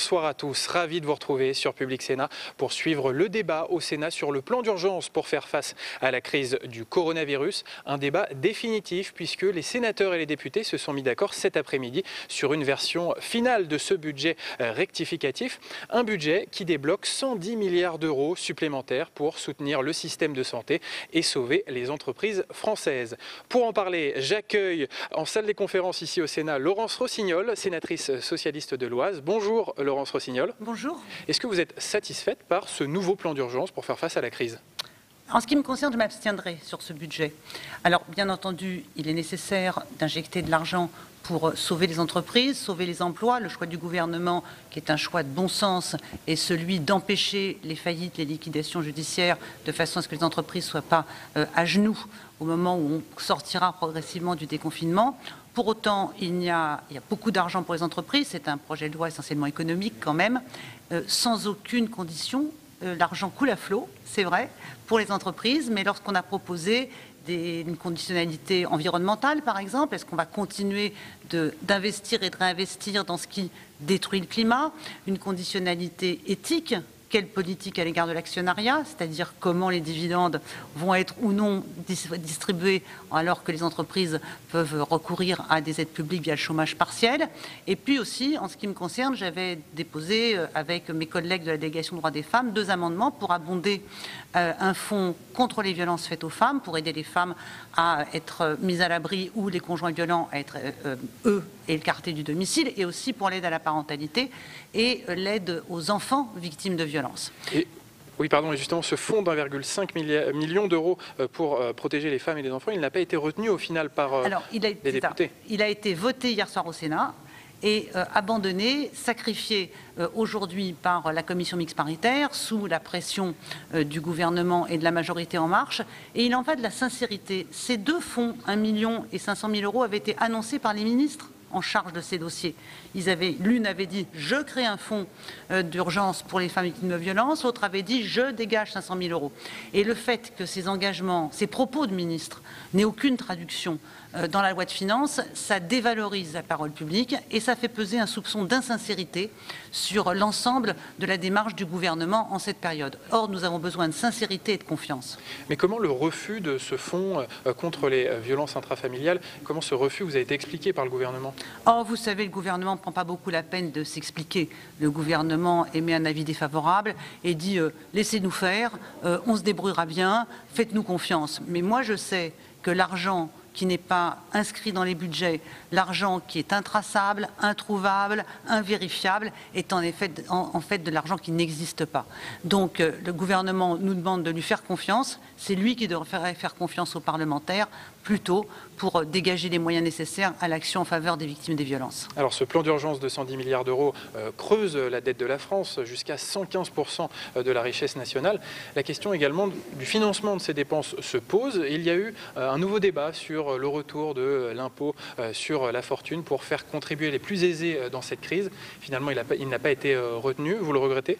bonsoir à tous. Ravi de vous retrouver sur Public Sénat pour suivre le débat au Sénat sur le plan d'urgence pour faire face à la crise du coronavirus. Un débat définitif puisque les sénateurs et les députés se sont mis d'accord cet après-midi sur une version finale de ce budget rectificatif. Un budget qui débloque 110 milliards d'euros supplémentaires pour soutenir le système de santé et sauver les entreprises françaises. Pour en parler, j'accueille en salle des conférences ici au Sénat Laurence Rossignol, sénatrice socialiste de l'Oise. Bonjour Laurence Rossignol. Bonjour. Est-ce que vous êtes satisfaite par ce nouveau plan d'urgence pour faire face à la crise ? En ce qui me concerne, je m'abstiendrai sur ce budget. Alors, bien entendu, il est nécessaire d'injecter de l'argent pour sauver les entreprises, sauver les emplois. Le choix du gouvernement, qui est un choix de bon sens, est celui d'empêcher les faillites, les liquidations judiciaires, de façon à ce que les entreprises ne soient pas à genoux au moment où on sortira progressivement du déconfinement. Pour autant, il y a beaucoup d'argent pour les entreprises. C'est un projet de loi essentiellement économique quand même, sans aucune condition. L'argent coule à flot, c'est vrai, pour les entreprises, mais lorsqu'on a proposé une conditionnalité environnementale, par exemple, est-ce qu'on va continuer d'investir et de réinvestir dans ce qui détruit le climat, une conditionnalité éthique, quelle politique à l'égard de l'actionnariat, c'est-à-dire comment les dividendes vont être ou non distribués alors que les entreprises peuvent recourir à des aides publiques via le chômage partiel. Et puis aussi, en ce qui me concerne, j'avais déposé avec mes collègues de la délégation droits des femmes 2 amendements pour abonder un fonds contre les violences faites aux femmes, pour aider les femmes à être mises à l'abri ou les conjoints violents à être, eux, écartés du domicile, et aussi pour l'aide à la parentalité et l'aide aux enfants victimes de violences. Oui, pardon, et justement, ce fonds d'1,5 million d'euros pour protéger les femmes et les enfants, il n'a pas été retenu au final par les députés. Il a été voté hier soir au Sénat et abandonné, sacrifié aujourd'hui par la commission mixte paritaire sous la pression du gouvernement et de la majorité En Marche. Et il en va de la sincérité. Ces 2 fonds, 1,5 million d'euros, avaient été annoncés par les ministres en charge de ces dossiers. L'une avait dit « je crée un fonds d'urgence pour les femmes victimes de violences », l'autre avait dit « je dégage 500 000 euros ». Et le fait que ces engagements, ces propos de ministres n'aient aucune traduction dans la loi de finances, ça dévalorise la parole publique et ça fait peser un soupçon d'insincérité sur l'ensemble de la démarche du gouvernement en cette période. Or, nous avons besoin de sincérité et de confiance. Mais comment le refus de ce fonds contre les violences intrafamiliales, comment ce refus vous a été expliqué par le gouvernement ? Or, vous savez, le gouvernement ne prend pas beaucoup la peine de s'expliquer. Le gouvernement émet un avis défavorable et dit laissez-nous faire, on se débrouillera bien, faites-nous confiance. Mais moi, je sais que l'argent qui n'est pas inscrit dans les budgets, l'argent qui est intraçable, introuvable, invérifiable, est en fait de l'argent qui n'existe pas. Donc le gouvernement nous demande de lui faire confiance, c'est lui qui devrait faire confiance aux parlementaires, plutôt pour dégager les moyens nécessaires à l'action en faveur des victimes des violences. Alors ce plan d'urgence de 110 milliards d'euros creuse la dette de la France jusqu'à 115% de la richesse nationale. La question également du financement de ces dépenses se pose. Il y a eu un nouveau débat sur le retour de l'impôt sur la fortune pour faire contribuer les plus aisés dans cette crise. Finalement, il n'a pas été retenu. Vous le regrettez ?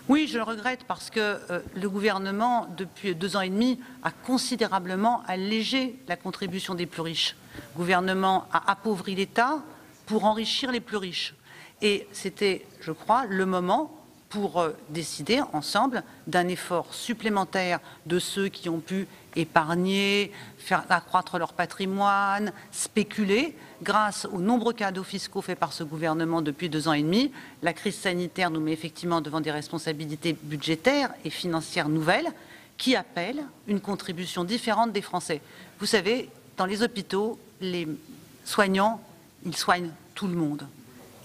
Oui, je le regrette parce que le gouvernement, depuis 2 ans et demi, a considérablement allégé la contribution des plus riches. Le gouvernement a appauvri l'État pour enrichir les plus riches. Et c'était, je crois, le moment pour décider ensemble d'un effort supplémentaire de ceux qui ont pu épargner, faire accroître leur patrimoine, spéculer. Grâce aux nombreux cadeaux fiscaux faits par ce gouvernement depuis 2 ans et demi, la crise sanitaire nous met effectivement devant des responsabilités budgétaires et financières nouvelles qui appellent une contribution différente des Français. Vous savez, dans les hôpitaux, les soignants, ils soignent tout le monde.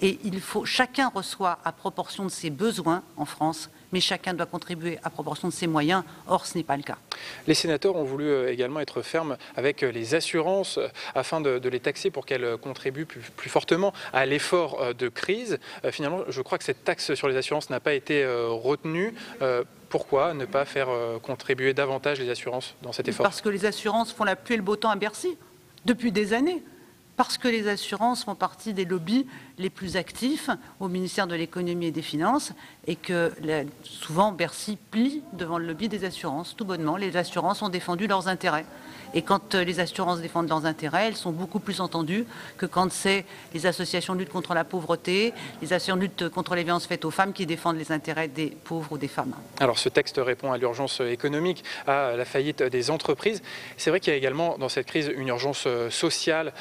Et chacun reçoit à proportion de ses besoins en France, mais chacun doit contribuer à proportion de ses moyens. Or, ce n'est pas le cas. Les sénateurs ont voulu également être fermes avec les assurances afin de les taxer pour qu'elles contribuent plus fortement à l'effort de crise. Finalement, je crois que cette taxe sur les assurances n'a pas été retenue. Pourquoi ne pas faire contribuer davantage les assurances dans cet effort ? Parce que les assurances font la pluie et le beau temps à Bercy depuis des années. Parce que les assurances font partie des lobbies les plus actifs au ministère de l'économie et des finances et que souvent Bercy plie devant le lobby des assurances. Tout bonnement, les assurances ont défendu leurs intérêts. Et quand les assurances défendent leurs intérêts, elles sont beaucoup plus entendues que quand c'est les associations de lutte contre la pauvreté, les associations de lutte contre les violences faites aux femmes qui défendent les intérêts des pauvres ou des femmes. Alors ce texte répond à l'urgence économique, à la faillite des entreprises. C'est vrai qu'il y a également dans cette crise une urgence sociale,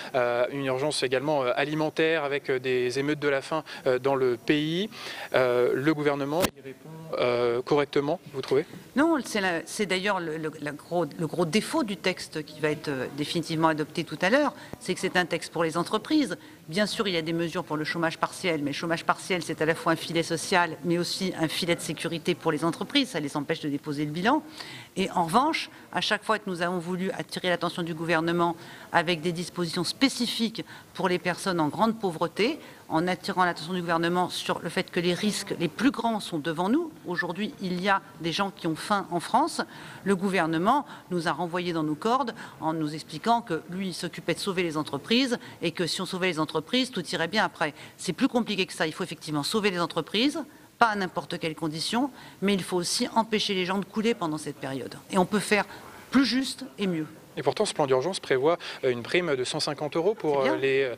une urgence également alimentaire avec des émeutes de la faim dans le pays. Le gouvernement y répond correctement, vous trouvez? Non, c'est d'ailleurs le gros défaut du texte qui va être définitivement adopté tout à l'heure, c'est que c'est un texte pour les entreprises. Bien sûr, il y a des mesures pour le chômage partiel, mais le chômage partiel, c'est à la fois un filet social, mais aussi un filet de sécurité pour les entreprises. Ça les empêche de déposer le bilan. Et en revanche, à chaque fois que nous avons voulu attirer l'attention du gouvernement avec des dispositions spécifiques pour les personnes en grande pauvreté, en attirant l'attention du gouvernement sur le fait que les risques les plus grands sont devant nous. Aujourd'hui, il y a des gens qui ont faim en France. Le gouvernement nous a renvoyés dans nos cordes en nous expliquant que lui, il s'occupait de sauver les entreprises et que si on sauvait les entreprises, tout irait bien après. C'est plus compliqué que ça. Il faut effectivement sauver les entreprises, pas à n'importe quelles conditions, mais il faut aussi empêcher les gens de couler pendant cette période. Et on peut faire plus juste et mieux. Et pourtant, ce plan d'urgence prévoit une prime de 150 € pour les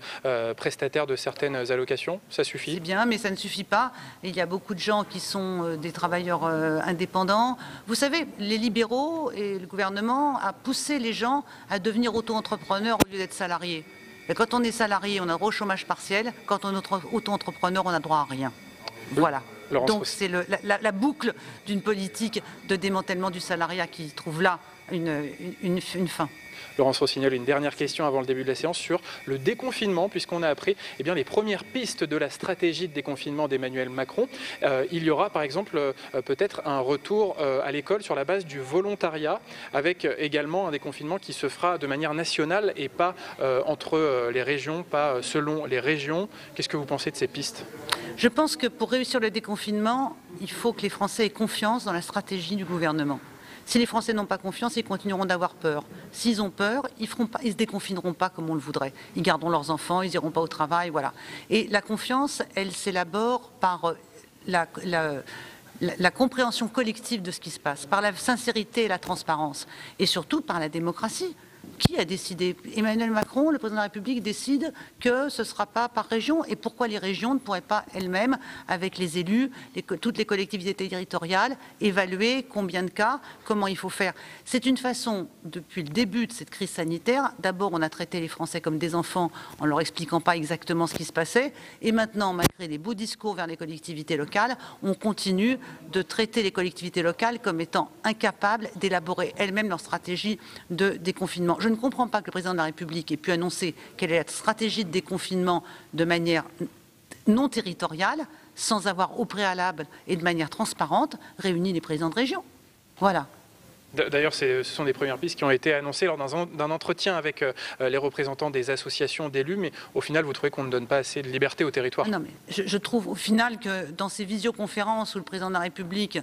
prestataires de certaines allocations. Ça suffit? C'est bien, mais ça ne suffit pas. Il y a beaucoup de gens qui sont des travailleurs indépendants. Vous savez, les libéraux et le gouvernement a poussé les gens à devenir auto-entrepreneurs au lieu d'être salariés. Et quand on est salarié, on a droit au chômage partiel. Quand on est auto-entrepreneur, on n'a droit à rien. Voilà. Donc c'est la boucle d'une politique de démantèlement du salariat qui trouve là une fin. Laurence Rossignol, une dernière question avant le début de la séance sur le déconfinement, puisqu'on a appris les premières pistes de la stratégie de déconfinement d'Emmanuel Macron. Il y aura par exemple peut-être un retour à l'école sur la base du volontariat, avec également un déconfinement qui se fera de manière nationale et pas entre les régions, pas selon les régions. Qu'est-ce que vous pensez de ces pistes? Je pense que pour réussir le déconfinement, il faut que les Français aient confiance dans la stratégie du gouvernement. Si les Français n'ont pas confiance, ils continueront d'avoir peur. S'ils ont peur, ils se déconfineront pas comme on le voudrait. Ils garderont leurs enfants, ils iront pas au travail, voilà. Et la confiance, elle s'élabore par la compréhension collective de ce qui se passe, par la sincérité et la transparence, et surtout par la démocratie. Qui a décidé? Emmanuel Macron, le président de la République, décide que ce ne sera pas par région. Et pourquoi les régions ne pourraient pas elles-mêmes, avec les élus, toutes les collectivités territoriales, évaluer combien de cas, comment il faut faire? C'est une façon, depuis le début de cette crise sanitaire, d'abord on a traité les Français comme des enfants en leur expliquant pas exactement ce qui se passait. Et maintenant, malgré les beaux discours vers les collectivités locales, on continue de traiter les collectivités locales comme étant incapables d'élaborer elles-mêmes leur stratégie de déconfinement. Je ne comprends pas que le président de la République ait pu annoncer quelle est la stratégie de déconfinement de manière non territoriale, sans avoir au préalable et de manière transparente réuni les présidents de région. Voilà. D'ailleurs, ce sont des premières pistes qui ont été annoncées lors d'un entretien avec les représentants des associations d'élus, mais au final, vous trouvez qu'on ne donne pas assez de liberté au territoire? Non, mais je trouve au final que dans ces visioconférences où le président de la République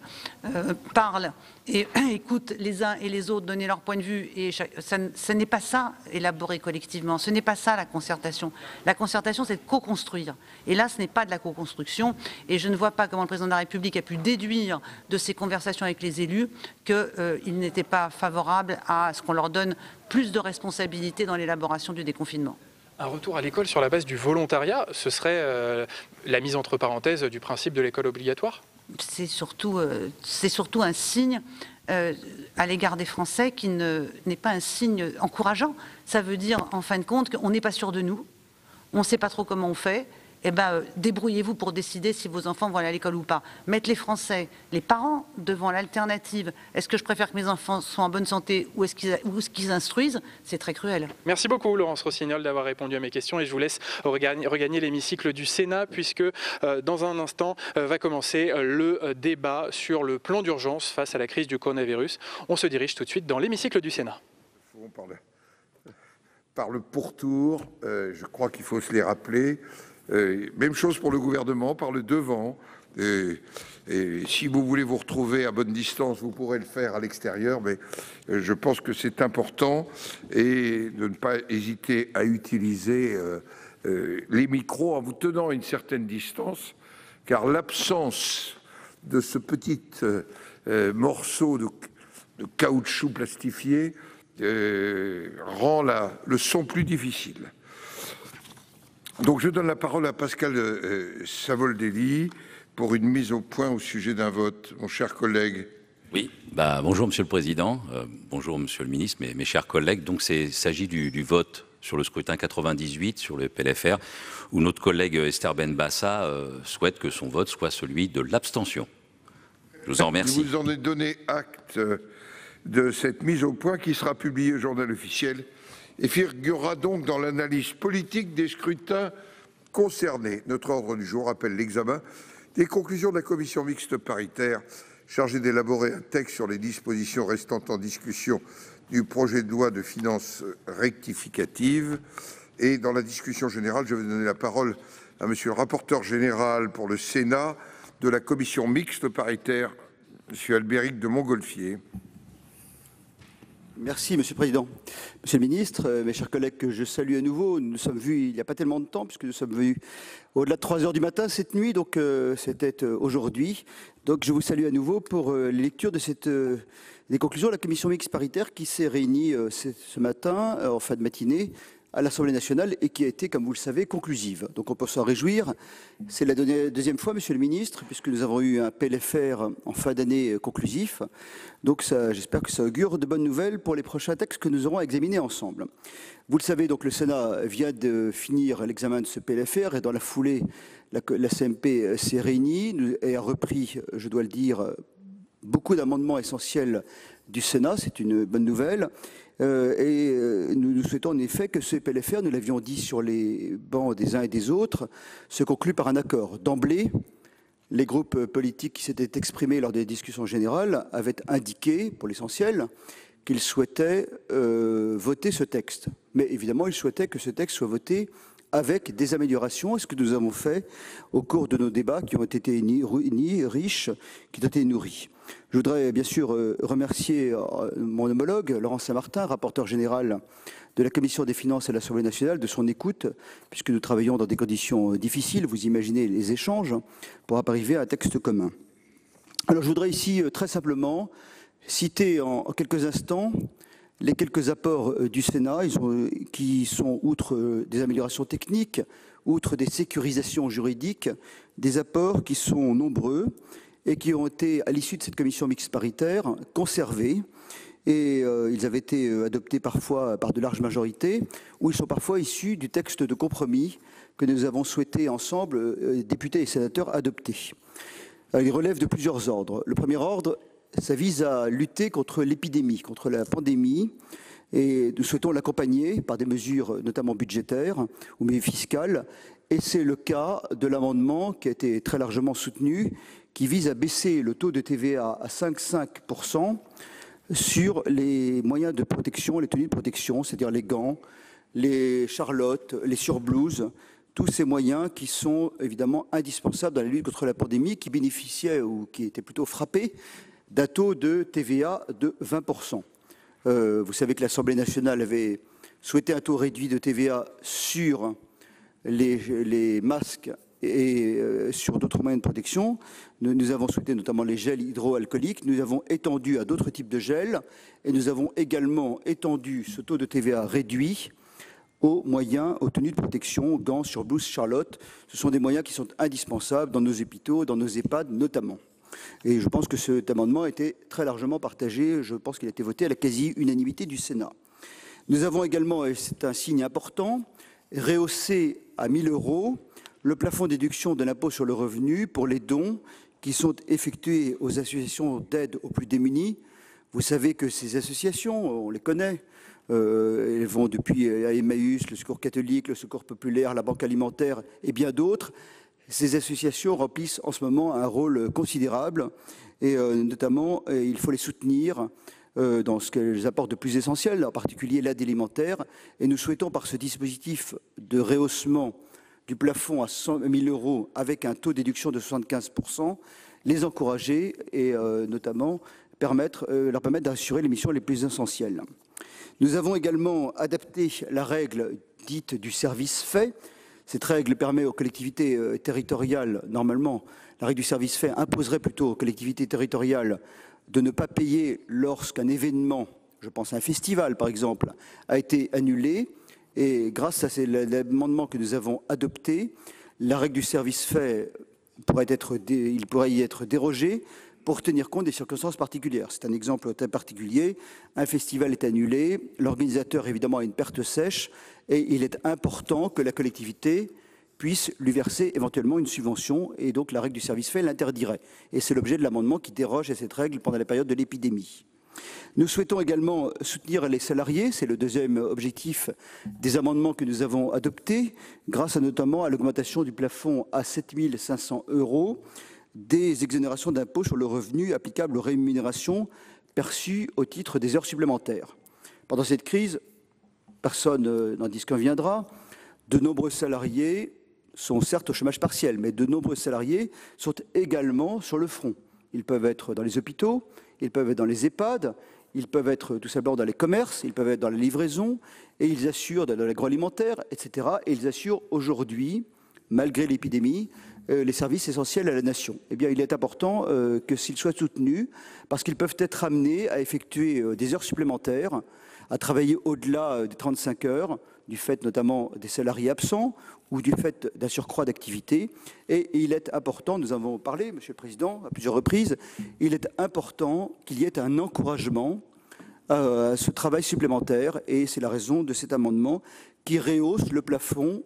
parle et écoute les uns et les autres donner leur point de vue, et ce n'est pas ça élaborer collectivement, ce n'est pas ça la concertation. La concertation, c'est de co-construire. Et là, ce n'est pas de la co-construction, et je ne vois pas comment le président de la République a pu déduire de ses conversations avec les élus qu'il n'était pas favorable à ce qu'on leur donne plus de responsabilités dans l'élaboration du déconfinement. Un retour à l'école sur la base du volontariat, ce serait la mise entre parenthèses du principe de l'école obligatoire? C'est surtout un signe à l'égard des Français qui n'est pas un signe encourageant. Ça veut dire, en fin de compte, qu'on n'est pas sûr de nous, on ne sait pas trop comment on fait. Eh bien, débrouillez-vous pour décider si vos enfants vont aller à l'école ou pas. Mettre les Français, les parents, devant l'alternative, est-ce que je préfère que mes enfants soient en bonne santé ou est-ce qu'ils instruisent, c'est très cruel. Merci beaucoup, Laurence Rossignol, d'avoir répondu à mes questions. Et je vous laisse regagner l'hémicycle du Sénat, puisque dans un instant va commencer le débat sur le plan d'urgence face à la crise du coronavirus. On se dirige tout de suite dans l'hémicycle du Sénat. Par le pourtour, je crois qu'il faut se les rappeler. Même chose pour le gouvernement, par le devant. Et si vous voulez vous retrouver à bonne distance, vous pourrez le faire à l'extérieur, mais je pense que c'est important et de ne pas hésiter à utiliser les micros en vous tenant à une certaine distance, car l'absence de ce petit morceau de caoutchouc plastifié rend le son plus difficile. Donc je donne la parole à Pascal Savoldelli pour une mise au point au sujet d'un vote. Mon cher collègue. Oui, bonjour Monsieur le Président, bonjour Monsieur le Ministre, mes chers collègues. Donc il s'agit du vote sur le scrutin 98, sur le PLFR, où notre collègue Esther Benbassa souhaite que son vote soit celui de l'abstention. Je vous en remercie. Je vous en ai donné acte de cette mise au point qui sera publiée au Journal officiel et figurera donc dans l'analyse politique des scrutins concernés. Notre ordre du jour appelle l'examen des conclusions de la commission mixte paritaire chargée d'élaborer un texte sur les dispositions restant en discussion du projet de loi de finances rectificative. Et dans la discussion générale, je vais donner la parole à monsieur le rapporteur général pour le Sénat de la commission mixte paritaire, monsieur Albéric de Montgolfier. Merci Monsieur le Président. Monsieur le Ministre, mes chers collègues que je salue à nouveau, nous nous sommes vus il n'y a pas tellement de temps puisque nous sommes venus au-delà de 3 heures du matin cette nuit, donc c'était aujourd'hui. Donc je vous salue à nouveau pour les lectures de des conclusions de la commission mixte paritaire qui s'est réunie ce matin en fin de matinée à l'Assemblée nationale et qui a été, comme vous le savez, conclusive. Donc on peut s'en réjouir. C'est la deuxième fois, Monsieur le Ministre, puisque nous avons eu un PLFR en fin d'année conclusif. Donc j'espère que ça augure de bonnes nouvelles pour les prochains textes que nous aurons à examiner ensemble. Vous le savez, donc le Sénat vient de finir l'examen de ce PLFR et dans la foulée, la CMP s'est réunie et a repris, je dois le dire, beaucoup d'amendements essentiels du Sénat. C'est une bonne nouvelle. Nous souhaitons en effet que ce PLFR, nous l'avions dit sur les bancs des uns et des autres, se conclue par un accord. D'emblée, les groupes politiques qui s'étaient exprimés lors des discussions générales avaient indiqué, pour l'essentiel, qu'ils souhaitaient voter ce texte. Mais évidemment, ils souhaitaient que ce texte soit voté avec des améliorations, ce que nous avons fait au cours de nos débats qui ont été riches, qui ont été nourris. Je voudrais bien sûr remercier mon homologue, Laurent Saint-Martin, rapporteur général de la Commission des finances à l'Assemblée nationale, de son écoute, puisque nous travaillons dans des conditions difficiles, vous imaginez les échanges, pour arriver à un texte commun. Alors je voudrais ici très simplement citer en quelques instants les quelques apports du Sénat qui sont, outre des améliorations techniques, outre des sécurisations juridiques, des apports qui sont nombreux et qui ont été, à l'issue de cette commission mixte paritaire, conservés. Et ils avaient été adoptés parfois par de larges majorités, ou ils sont parfois issus du texte de compromis que nous avons souhaité ensemble, députés et sénateurs, adopter. Ils relèvent de plusieurs ordres. Le premier ordre, ça vise à lutter contre l'épidémie, contre la pandémie, et nous souhaitons l'accompagner par des mesures notamment budgétaires ou même fiscales. Et c'est le cas de l'amendement qui a été très largement soutenu, qui vise à baisser le taux de TVA à 5,5% sur les moyens de protection, les tenues de protection, c'est-à-dire les gants, les charlottes, les surblouses, tous ces moyens qui sont évidemment indispensables dans la lutte contre la pandémie, qui bénéficiaient ou qui étaient plutôt frappés d'un taux de TVA de 20%. Vous savez que l'Assemblée nationale avait souhaité un taux réduit de TVA sur les masques et sur d'autres moyens de protection. Nous avons souhaité notamment les gels hydroalcooliques. Nous avons étendu à d'autres types de gels et nous avons également étendu ce taux de TVA réduit aux moyens, aux tenues de protection, gants, surblouses, charlottes. Ce sont des moyens qui sont indispensables dans nos hôpitaux, dans nos EHPAD notamment. Et je pense que cet amendement a été très largement partagé. Je pense qu'il a été voté à la quasi-unanimité du Sénat. Nous avons également, et c'est un signe important, rehaussé à 1 000 € le plafond de déduction de l'impôt sur le revenu pour les dons qui sont effectués aux associations d'aide aux plus démunis. Vous savez que ces associations, on les connaît, elles vont depuis Emmaüs, le Secours catholique, le Secours populaire, la Banque alimentaire et bien d'autres. Ces associations remplissent en ce moment un rôle considérable et notamment il faut les soutenir dans ce qu'elles apportent de plus essentiel, en particulier l'aide alimentaire. Et nous souhaitons par ce dispositif de rehaussement du plafond à 100 000 € avec un taux de déduction de 75%, les encourager et notamment leur permettre d'assurer les missions les plus essentielles. Nous avons également adapté la règle dite du service fait, Cette règle permet aux collectivités territoriales, normalement, la règle du service fait imposerait plutôt aux collectivités territoriales de ne pas payer lorsqu'un événement, je pense à un festival par exemple, a été annulé. Et grâce à l'amendement que nous avons adopté, la règle du service fait il pourrait y être dérogé pour tenir compte des circonstances particulières. C'est un exemple très particulier. Un festival est annulé, l'organisateur évidemment a une perte sèche et il est important que la collectivité puisse lui verser éventuellement une subvention et donc la règle du service fait l'interdirait. Et c'est l'objet de l'amendement qui déroge à cette règle pendant la période de l'épidémie. Nous souhaitons également soutenir les salariés, c'est le deuxième objectif des amendements que nous avons adoptés, grâce notamment à l'augmentation du plafond à 7 500 € des exonérations d'impôt sur le revenu applicables aux rémunérations perçues au titre des heures supplémentaires. Pendant cette crise, personne n'en disconviendra, de nombreux salariés sont certes au chômage partiel, mais de nombreux salariés sont également sur le front. Ils peuvent être dans les hôpitaux, ils peuvent être dans les EHPAD, ils peuvent être tout simplement dans les commerces, ils peuvent être dans la livraison, et ils assurent dans l'agroalimentaire, etc. Et ils assurent aujourd'hui, malgré l'épidémie, les services essentiels à la nation. Eh bien, il est important que s'ils soient soutenus, parce qu'ils peuvent être amenés à effectuer des heures supplémentaires, à travailler au-delà des 35 heures, du fait notamment des salariés absents ou du fait d'un surcroît d'activité. Et il est important, nous avons parlé, Monsieur le Président, à plusieurs reprises, il est important qu'il y ait un encouragement à ce travail supplémentaire et c'est la raison de cet amendement qui rehausse le plafond,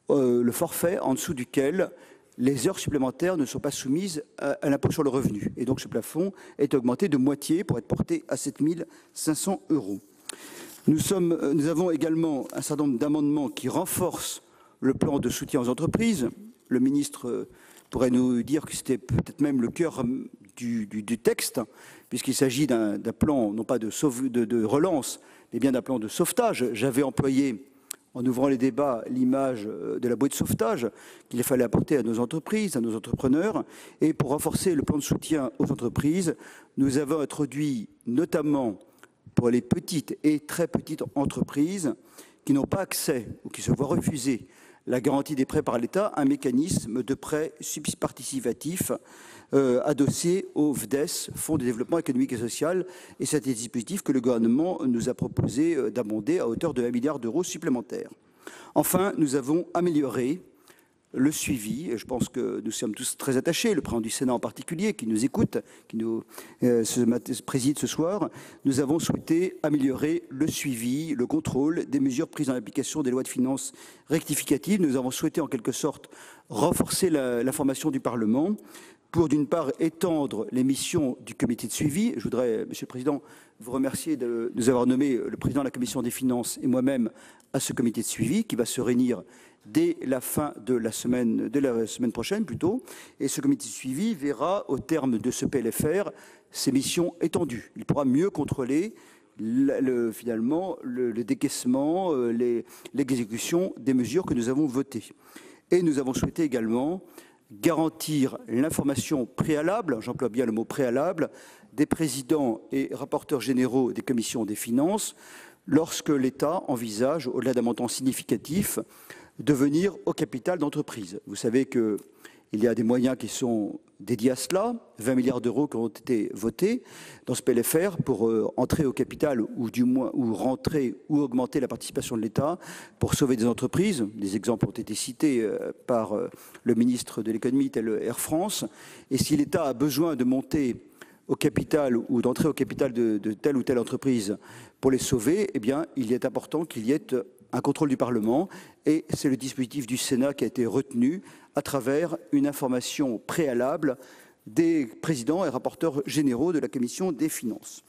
le forfait en dessous duquel les heures supplémentaires ne sont pas soumises à l'impôt sur le revenu. Et donc ce plafond est augmenté de moitié pour être porté à 7 500 €. Nous avons également un certain nombre d'amendements qui renforcent le plan de soutien aux entreprises. Le ministre pourrait nous dire que c'était peut-être même le cœur du texte, puisqu'il s'agit d'un plan, non pas de relance, mais bien d'un plan de sauvetage. J'avais employé, en ouvrant les débats, l'image de la bouée de sauvetage qu'il fallait apporter à nos entreprises, à nos entrepreneurs. Et pour renforcer le plan de soutien aux entreprises, nous avons introduit notamment pour les petites et très petites entreprises qui n'ont pas accès ou qui se voient refuser la garantie des prêts par l'État, un mécanisme de prêt participatif adossé au FDES, Fonds de développement économique et social, et c'est un dispositif que le gouvernement nous a proposé d'abonder à hauteur de 1 milliard d'euros supplémentaires. Enfin, nous avons amélioré le suivi, et je pense que nous sommes tous très attachés, le président du Sénat en particulier, qui nous écoute, qui nous préside ce soir, nous avons souhaité améliorer le suivi, le contrôle des mesures prises en application des lois de finances rectificatives. Nous avons souhaité en quelque sorte renforcer l'information du Parlement pour d'une part étendre les missions du comité de suivi. Je voudrais, Monsieur le Président, vous remercier de nous avoir nommé le président de la Commission des finances et moi-même à ce comité de suivi qui va se réunir dès la fin de la semaine prochaine plutôt. Et ce comité de suivi verra au terme de ce PLFR ses missions étendues. Il pourra mieux contrôler finalement le décaissement, l'exécution des mesures que nous avons votées. Et nous avons souhaité également garantir l'information préalable, j'emploie bien le mot préalable, des présidents et rapporteurs généraux des commissions des finances lorsque l'État envisage, au-delà d'un montant significatif, de venir au capital d'entreprise. Vous savez qu'il y a des moyens qui sont dédiés à cela, 20 milliards d'euros qui ont été votés dans ce PLFR pour entrer au capital ou du moins ou rentrer ou augmenter la participation de l'État pour sauver des entreprises. Des exemples ont été cités par le ministre de l'économie tel Air France. Et si l'État a besoin de monter au capital ou d'entrer au capital de telle ou telle entreprise pour les sauver, eh bien, il est important qu'il y ait un contrôle du Parlement et c'est le dispositif du Sénat qui a été retenu à travers une information préalable des présidents et rapporteurs généraux de la Commission des finances.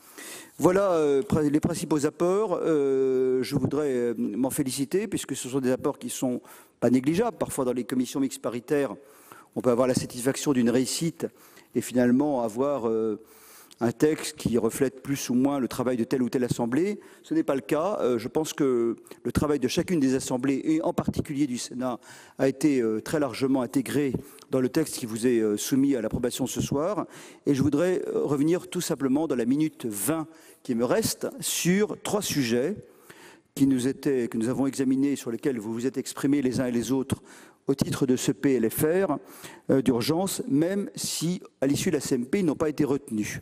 Voilà les principaux apports. Je voudrais m'en féliciter puisque ce sont des apports qui ne sont pas négligeables. Parfois dans les commissions mixtes paritaires, on peut avoir la satisfaction d'une réussite et finalement avoir un texte qui reflète plus ou moins le travail de telle ou telle assemblée. Ce n'est pas le cas. Je pense que le travail de chacune des assemblées, et en particulier du Sénat, a été très largement intégré dans le texte qui vous est soumis à l'approbation ce soir. Et je voudrais revenir tout simplement dans la minute 20 qui me reste sur 3 sujets que nous avons examiné, sur lesquels vous vous êtes exprimés les uns et les autres au titre de ce PLFR d'urgence, même si, à l'issue de la CMP, ils n'ont pas été retenus.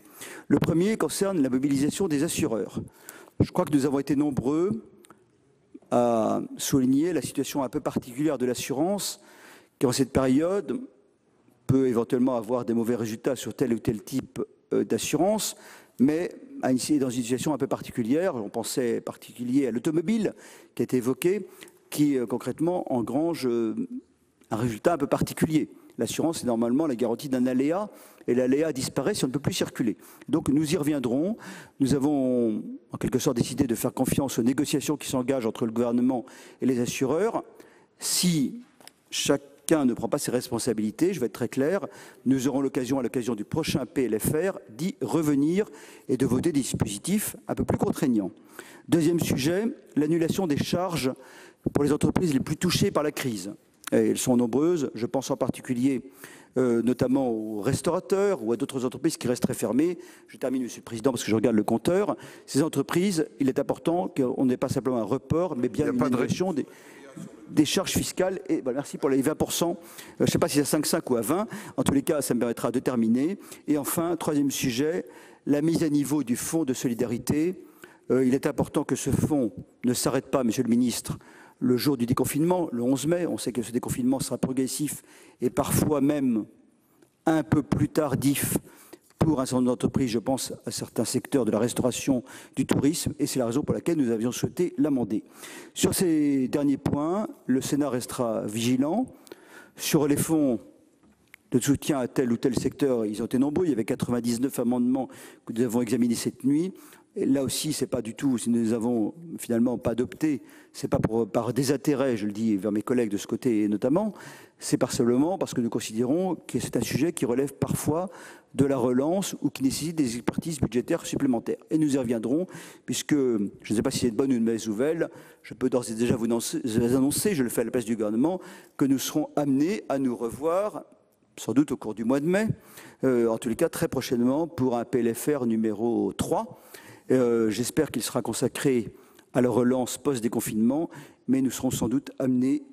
Le premier concerne la mobilisation des assureurs. Je crois que nous avons été nombreux à souligner la situation un peu particulière de l'assurance, qui en cette période peut éventuellement avoir des mauvais résultats sur tel ou tel type d'assurance, mais dans une situation un peu particulière. On pensait en particulier à l'automobile qui a été évoqué, qui concrètement engrange un résultat un peu particulier. L'assurance est normalement la garantie d'un aléa, et l'aléa disparaît si on ne peut plus circuler. Donc nous y reviendrons. Nous avons en quelque sorte décidé de faire confiance aux négociations qui s'engagent entre le gouvernement et les assureurs. Si chacun ne prend pas ses responsabilités, je vais être très clair, nous aurons l'occasion, à l'occasion du prochain PLFR, d'y revenir et de voter des dispositifs un peu plus contraignants. Deuxième sujet, l'annulation des charges pour les entreprises les plus touchées par la crise. Et elles sont nombreuses, je pense en particulier notamment aux restaurateurs ou à d'autres entreprises qui resteraient fermées. Je termine, Monsieur le Président, parce que je regarde le compteur. Ces entreprises, il est important qu'on n'ait pas simplement un report, mais bien une annulation des charges fiscales. Et ben, merci pour les 20%. Je ne sais pas si c'est à 5,5 ou à 20. En tous les cas, ça me permettra de terminer. Et enfin, troisième sujet, la mise à niveau du fonds de solidarité. Il est important que ce fonds ne s'arrête pas, Monsieur le Ministre, le jour du déconfinement, le 11 mai. On sait que ce déconfinement sera progressif et parfois même un peu plus tardif pour un certain nombre d'entreprises, je pense à certains secteurs de la restauration, du tourisme, et c'est la raison pour laquelle nous avions souhaité l'amender. Sur ces derniers points, le Sénat restera vigilant. Sur les fonds de soutien à tel ou tel secteur, ils ont été nombreux. Il y avait 99 amendements que nous avons examinés cette nuit. Et là aussi, c'est pas du tout, si nous avons finalement pas adopté, c'est pas par désintérêt, je le dis vers mes collègues de ce côté notamment, c'est simplement parce que nous considérons que c'est un sujet qui relève parfois de la relance ou qui nécessite des expertises budgétaires supplémentaires. Et nous y reviendrons, puisque, je ne sais pas si c'est une bonne ou une mauvaise nouvelle, je peux d'ores et déjà vous annoncer, je le fais à la place du gouvernement, que nous serons amenés à nous revoir, sans doute au cours du mois de mai, en tous les cas très prochainement, pour un PLFR numéro 3. J'espère qu'il sera consacré à la relance post-déconfinement, mais nous serons sans doute amenés,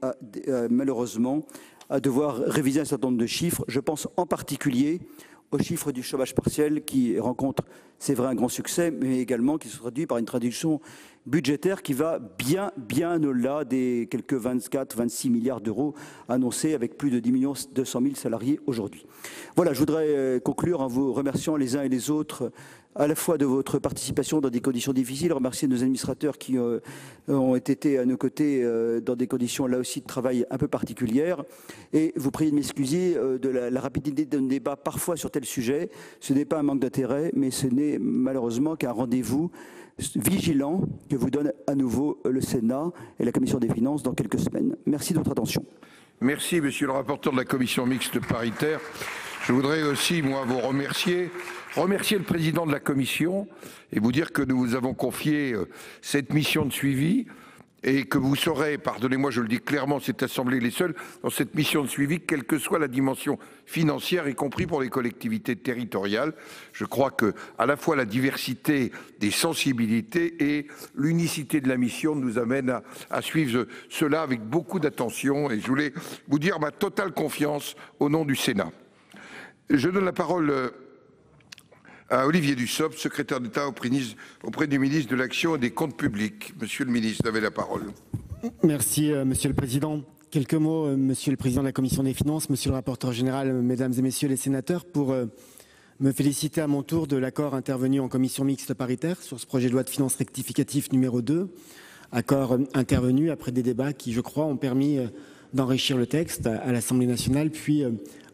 malheureusement, à devoir réviser un certain nombre de chiffres. Je pense en particulier aux chiffres du chômage partiel qui rencontre, c'est vrai, un grand succès, mais également qui se traduit par une traduction budgétaire qui va bien au-delà des quelques 24-26 milliards d'euros annoncés avec plus de 10 200 000 salariés aujourd'hui. Voilà, je voudrais conclure en vous remerciant les uns et les autres à la fois de votre participation dans des conditions difficiles, remercier nos administrateurs qui ont été à nos côtés dans des conditions là aussi de travail un peu particulières, et vous prier de m'excuser de la rapidité d'un débat parfois sur tel sujet. Ce n'est pas un manque d'intérêt, mais ce n'est malheureusement qu'un rendez-vous vigilant que vous donne à nouveau le Sénat et la Commission des Finances dans quelques semaines. Merci de votre attention. Merci, monsieur le rapporteur de la commission mixte paritaire. Je voudrais aussi, moi, vous remercier le président de la commission et vous dire que nous vous avons confié cette mission de suivi et que vous serez, pardonnez-moi, je le dis clairement, cette assemblée les seuls dans cette mission de suivi, quelle que soit la dimension financière, y compris pour les collectivités territoriales. Je crois que à la fois la diversité des sensibilités et l'unicité de la mission nous amène à suivre cela avec beaucoup d'attention, et je voulais vous dire ma totale confiance au nom du Sénat. Je donne la parole à Olivier Dussopt, secrétaire d'État auprès du ministre de l'Action et des Comptes Publics. Monsieur le ministre, vous avez la parole. Merci, Monsieur le Président. Quelques mots, Monsieur le Président de la Commission des Finances, Monsieur le rapporteur général, Mesdames et Messieurs les sénateurs, pour me féliciter à mon tour de l'accord intervenu en commission mixte paritaire sur ce projet de loi de finances rectificatif numéro 2. Accord intervenu après des débats qui, je crois, ont permis d'enrichir le texte à l'Assemblée nationale, puis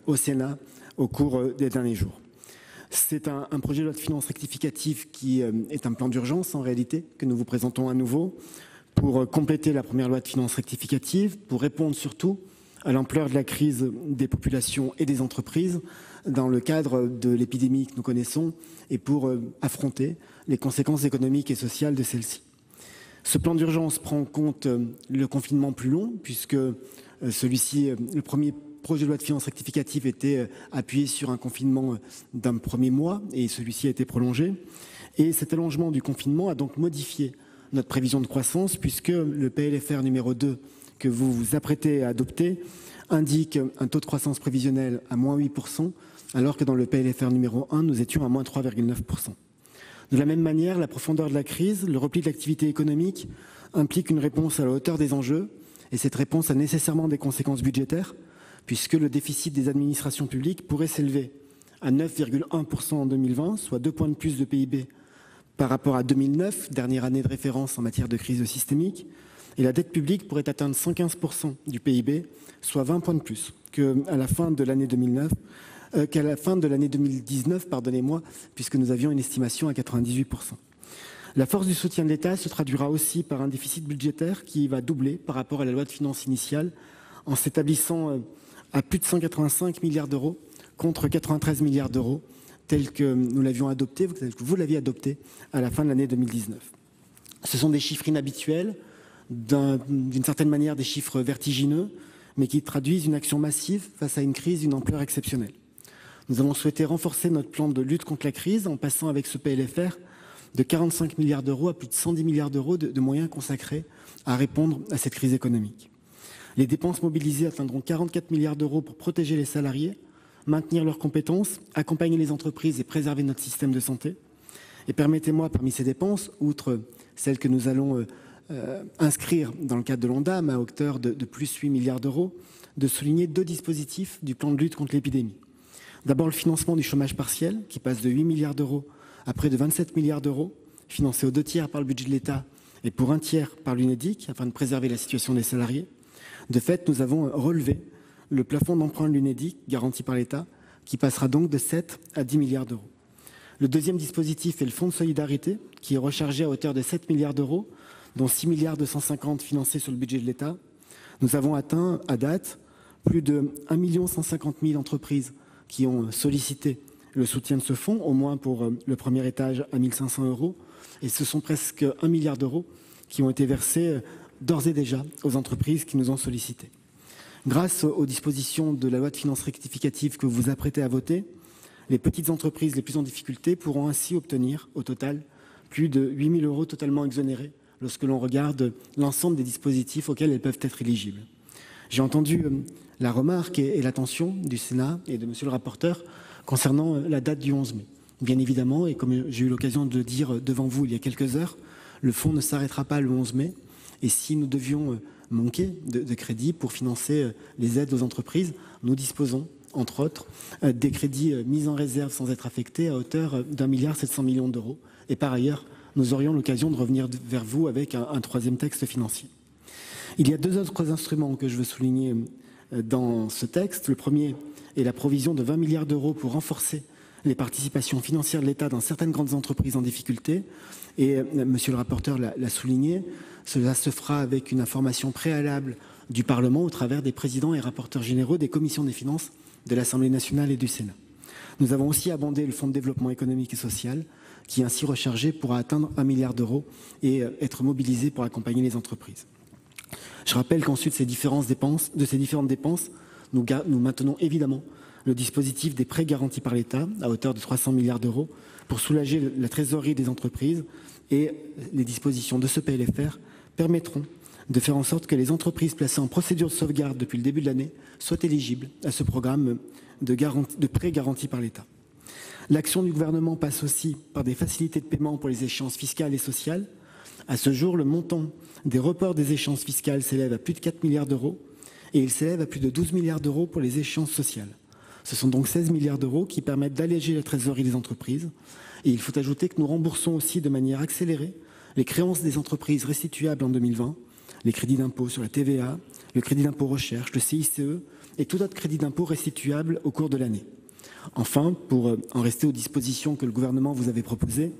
au Sénat au cours des derniers jours. C'est un projet de loi de finances rectificatif qui est un plan d'urgence en réalité, que nous vous présentons à nouveau, pour compléter la première loi de finances rectificative, pour répondre surtout à l'ampleur de la crise des populations et des entreprises dans le cadre de l'épidémie que nous connaissons et pour affronter les conséquences économiques et sociales de celle-ci. Ce plan d'urgence prend en compte le confinement plus long, puisque celui-ci, le premier projet de loi de finances rectificative était appuyé sur un confinement d'un premier mois et celui-ci a été prolongé. Et cet allongement du confinement a donc modifié notre prévision de croissance, puisque le PLFR numéro 2 que vous vous apprêtez à adopter indique un taux de croissance prévisionnel à moins 8%, alors que dans le PLFR numéro 1, nous étions à moins 3,9%. De la même manière, la profondeur de la crise, le repli de l'activité économique implique une réponse à la hauteur des enjeux, et cette réponse a nécessairement des conséquences budgétaires, puisque le déficit des administrations publiques pourrait s'élever à 9,1% en 2020, soit 2 points de plus de PIB par rapport à 2009, dernière année de référence en matière de crise systémique, et la dette publique pourrait atteindre 115% du PIB, soit 20 points de plus qu'à la fin de l'année 2019, puisque nous avions une estimation à 98%. La force du soutien de l'État se traduira aussi par un déficit budgétaire qui va doubler par rapport à la loi de finances initiale, en s'établissant à plus de 185 milliards d'euros contre 93 milliards d'euros, tel que nous l'avions adopté, tel que vous l'aviez adopté à la fin de l'année 2019. Ce sont des chiffres inhabituels, d'une certaine manière des chiffres vertigineux, mais qui traduisent une action massive face à une crise d'une ampleur exceptionnelle. Nous avons souhaité renforcer notre plan de lutte contre la crise en passant avec ce PLFR de 45 milliards d'euros à plus de 110 milliards d'euros de moyens consacrés à répondre à cette crise économique. Les dépenses mobilisées atteindront 44 milliards d'euros pour protéger les salariés, maintenir leurs compétences, accompagner les entreprises et préserver notre système de santé. Et permettez-moi, parmi ces dépenses, outre celles que nous allons inscrire dans le cadre de l'ONDAM à hauteur de plus 8 milliards d'euros, de souligner 2 dispositifs du plan de lutte contre l'épidémie. D'abord, le financement du chômage partiel, qui passe de 8 milliards d'euros à près de 27 milliards d'euros, financé aux 2 tiers par le budget de l'État et pour 1 tiers par l'UNEDIC, afin de préserver la situation des salariés. De fait, nous avons relevé le plafond d'emprunt de l'UNEDIC, garanti par l'État, qui passera donc de 7 à 10 milliards d'euros. Le deuxième dispositif est le fonds de solidarité, qui est rechargé à hauteur de 7 milliards d'euros, dont 6 milliards 250 financés sur le budget de l'État. Nous avons atteint, à date, plus de 1 150 000 entreprises qui ont sollicité le soutien de ce fonds, au moins pour le premier étage à 1 500 €. Et ce sont presque 1 milliard d'euros qui ont été versés d'ores et déjà aux entreprises qui nous ont sollicité. Grâce aux dispositions de la loi de finances rectificative que vous vous apprêtez à voter, les petites entreprises les plus en difficulté pourront ainsi obtenir, au total, plus de 8 000 € totalement exonérés lorsque l'on regarde l'ensemble des dispositifs auxquels elles peuvent être éligibles. J'ai entendu la remarque et l'attention du Sénat et de monsieur le rapporteur concernant la date du 11 mai. Bien évidemment, et comme j'ai eu l'occasion de le dire devant vous il y a quelques heures, le fonds ne s'arrêtera pas le 11 mai. Et si nous devions manquer de crédits pour financer les aides aux entreprises, nous disposons, entre autres, des crédits mis en réserve sans être affectés à hauteur d'1 700 millions d'euros. Et par ailleurs, nous aurions l'occasion de revenir vers vous avec un troisième texte financier. Il y a 2 autres instruments que je veux souligner dans ce texte. Le premier est la provision de 20 milliards d'euros pour renforcer les participations financières de l'État dans certaines grandes entreprises en difficulté. Et monsieur le rapporteur l'a souligné, cela se fera avec une information préalable du Parlement au travers des présidents et rapporteurs généraux des commissions des finances de l'Assemblée nationale et du Sénat. Nous avons aussi abondé le Fonds de développement économique et social, qui ainsi rechargé pourra atteindre 1 milliard d'euros et être mobilisé pour accompagner les entreprises. Je rappelle qu'ensuite de ces différentes dépenses, nous maintenons évidemment le dispositif des prêts garantis par l'État à hauteur de 300 milliards d'euros pour soulager la trésorerie des entreprises, et les dispositions de ce PLFR permettront de faire en sorte que les entreprises placées en procédure de sauvegarde depuis le début de l'année soient éligibles à ce programme de prêts garantis par l'État. L'action du gouvernement passe aussi par des facilités de paiement pour les échéances fiscales et sociales. À ce jour, le montant des reports des échéances fiscales s'élève à plus de 4 milliards d'euros et il s'élève à plus de 12 milliards d'euros pour les échéances sociales. Ce sont donc 16 milliards d'euros qui permettent d'alléger la trésorerie des entreprises. Et il faut ajouter que nous remboursons aussi de manière accélérée les créances des entreprises restituables en 2020, les crédits d'impôt sur la TVA, le crédit d'impôt recherche, le CICE et tout autre crédit d'impôt restituable au cours de l'année. Enfin, pour en rester aux dispositions que le gouvernement vous avait proposées,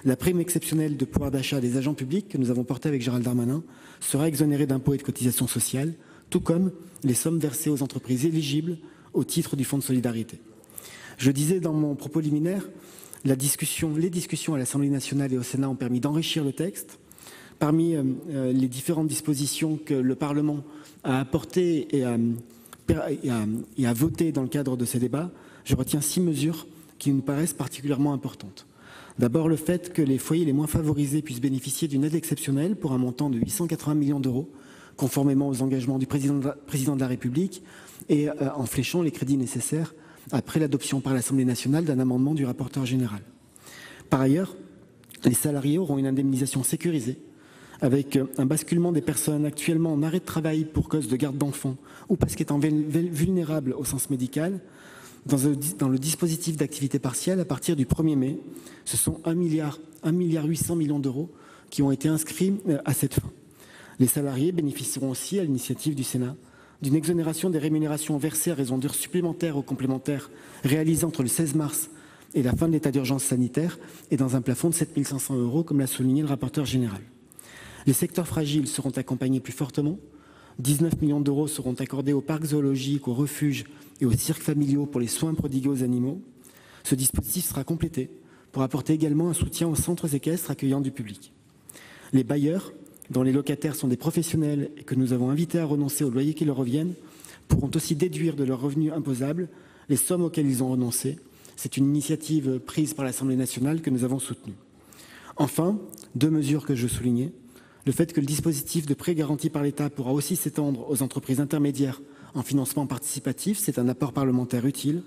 la prime exceptionnelle de pouvoir d'achat des agents publics que nous avons portée avec Gérald Darmanin sera exonérée d'impôts et de cotisations sociales, tout comme les sommes versées aux entreprises éligibles au titre du Fonds de solidarité. Je disais dans mon propos liminaire, les discussions à l'Assemblée nationale et au Sénat ont permis d'enrichir le texte. Parmi les différentes dispositions que le Parlement a apportées et a votées dans le cadre de ces débats, je retiens 6 mesures qui nous paraissent particulièrement importantes. D'abord, le fait que les foyers les moins favorisés puissent bénéficier d'une aide exceptionnelle pour un montant de 880 millions d'euros, conformément aux engagements du président de la République, et en fléchant les crédits nécessaires après l'adoption par l'Assemblée nationale d'un amendement du rapporteur général. Par ailleurs, les salariés auront une indemnisation sécurisée, avec un basculement des personnes actuellement en arrêt de travail pour cause de garde d'enfants ou parce qu'étant vulnérables au sens médical, dans le dispositif d'activité partielle à partir du 1er mai. Ce sont 1,8 milliard d'euros qui ont été inscrits à cette fin. Les salariés bénéficieront aussi, à l'initiative du Sénat, d'une exonération des rémunérations versées à raison d'heures supplémentaires ou complémentaires réalisées entre le 16 mars et la fin de l'état d'urgence sanitaire, et dans un plafond de 7 500 €, comme l'a souligné le rapporteur général. Les secteurs fragiles seront accompagnés plus fortement. 19 millions d'euros seront accordés aux parcs zoologiques, aux refuges et aux cirques familiaux pour les soins prodigués aux animaux. Ce dispositif sera complété pour apporter également un soutien aux centres équestres accueillant du public. Les bailleurs, dont les locataires sont des professionnels et que nous avons invités à renoncer aux loyers qui leur reviennent, pourront aussi déduire de leurs revenus imposables les sommes auxquelles ils ont renoncé. C'est une initiative prise par l'Assemblée nationale que nous avons soutenue. Enfin, 2 mesures que je soulignais. Le fait que le dispositif de prêt garanti par l'État pourra aussi s'étendre aux entreprises intermédiaires en financement participatif, c'est un apport parlementaire utile.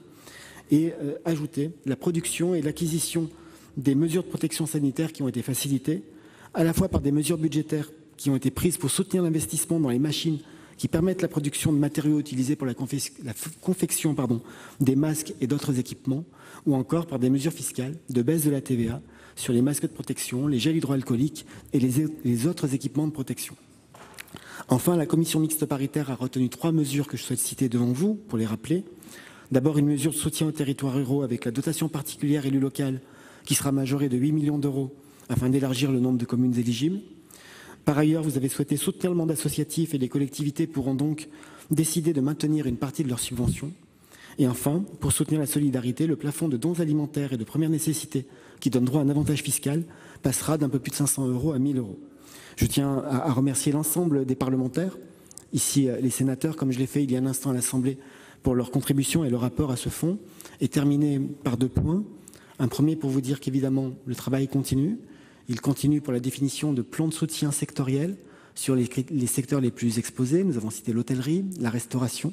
Et ajouter la production et l'acquisition des mesures de protection sanitaire qui ont été facilitées, à la fois par des mesures budgétaires qui ont été prises pour soutenir l'investissement dans les machines qui permettent la production de matériaux utilisés pour la confection des masques et d'autres équipements, ou encore par des mesures fiscales de baisse de la TVA sur les masques de protection, les gels hydroalcooliques et les autres équipements de protection. Enfin, la commission mixte paritaire a retenu 3 mesures que je souhaite citer devant vous pour les rappeler. D'abord, une mesure de soutien aux territoires ruraux avec la dotation particulière élu local qui sera majorée de 8 millions d'euros afin d'élargir le nombre de communes éligibles. Par ailleurs, vous avez souhaité soutenir le monde associatif et les collectivités pourront donc décider de maintenir une partie de leurs subventions. Et enfin, pour soutenir la solidarité, le plafond de dons alimentaires et de première nécessité qui donne droit à un avantage fiscal passera d'un peu plus de 500 € à 1 000 €. Je tiens à remercier l'ensemble des parlementaires, ici les sénateurs, comme je l'ai fait il y a un instant à l'Assemblée, pour leur contribution et leur apport à ce fonds, et terminer par 2 points. Un premier pour vous dire qu'évidemment, le travail continue. Il continue pour la définition de plans de soutien sectoriels sur les secteurs les plus exposés. Nous avons cité l'hôtellerie, la restauration.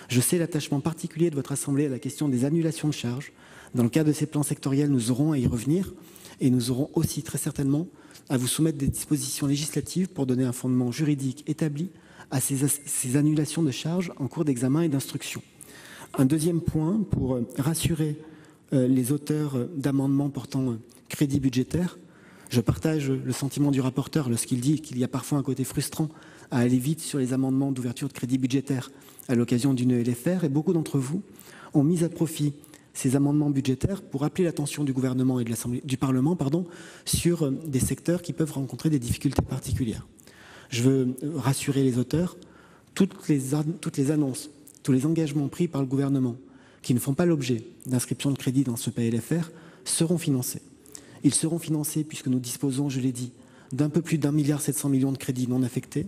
Je sais l'attachement particulier de votre Assemblée à la question des annulations de charges. Dans le cadre de ces plans sectoriels, nous aurons à y revenir et nous aurons aussi très certainement à vous soumettre des dispositions législatives pour donner un fondement juridique établi à ces annulations de charges en cours d'examen et d'instruction. Un deuxième point pour rassurer les auteurs d'amendements portant crédit budgétaire. Je partage le sentiment du rapporteur lorsqu'il dit qu'il y a parfois un côté frustrant à aller vite sur les amendements d'ouverture de crédit budgétaire à l'occasion d'une LFR, et beaucoup d'entre vous ont mis à profit ces amendements budgétaires pour appeler l'attention du gouvernement et du Parlement sur des secteurs qui peuvent rencontrer des difficultés particulières. Je veux rassurer les auteurs, toutes les annonces, tous les engagements pris par le gouvernement qui ne font pas l'objet d'inscription de crédit dans ce PLFR seront financés. Ils seront financés puisque nous disposons, je l'ai dit, d'un peu plus d'1,7 milliard de crédits non affectés.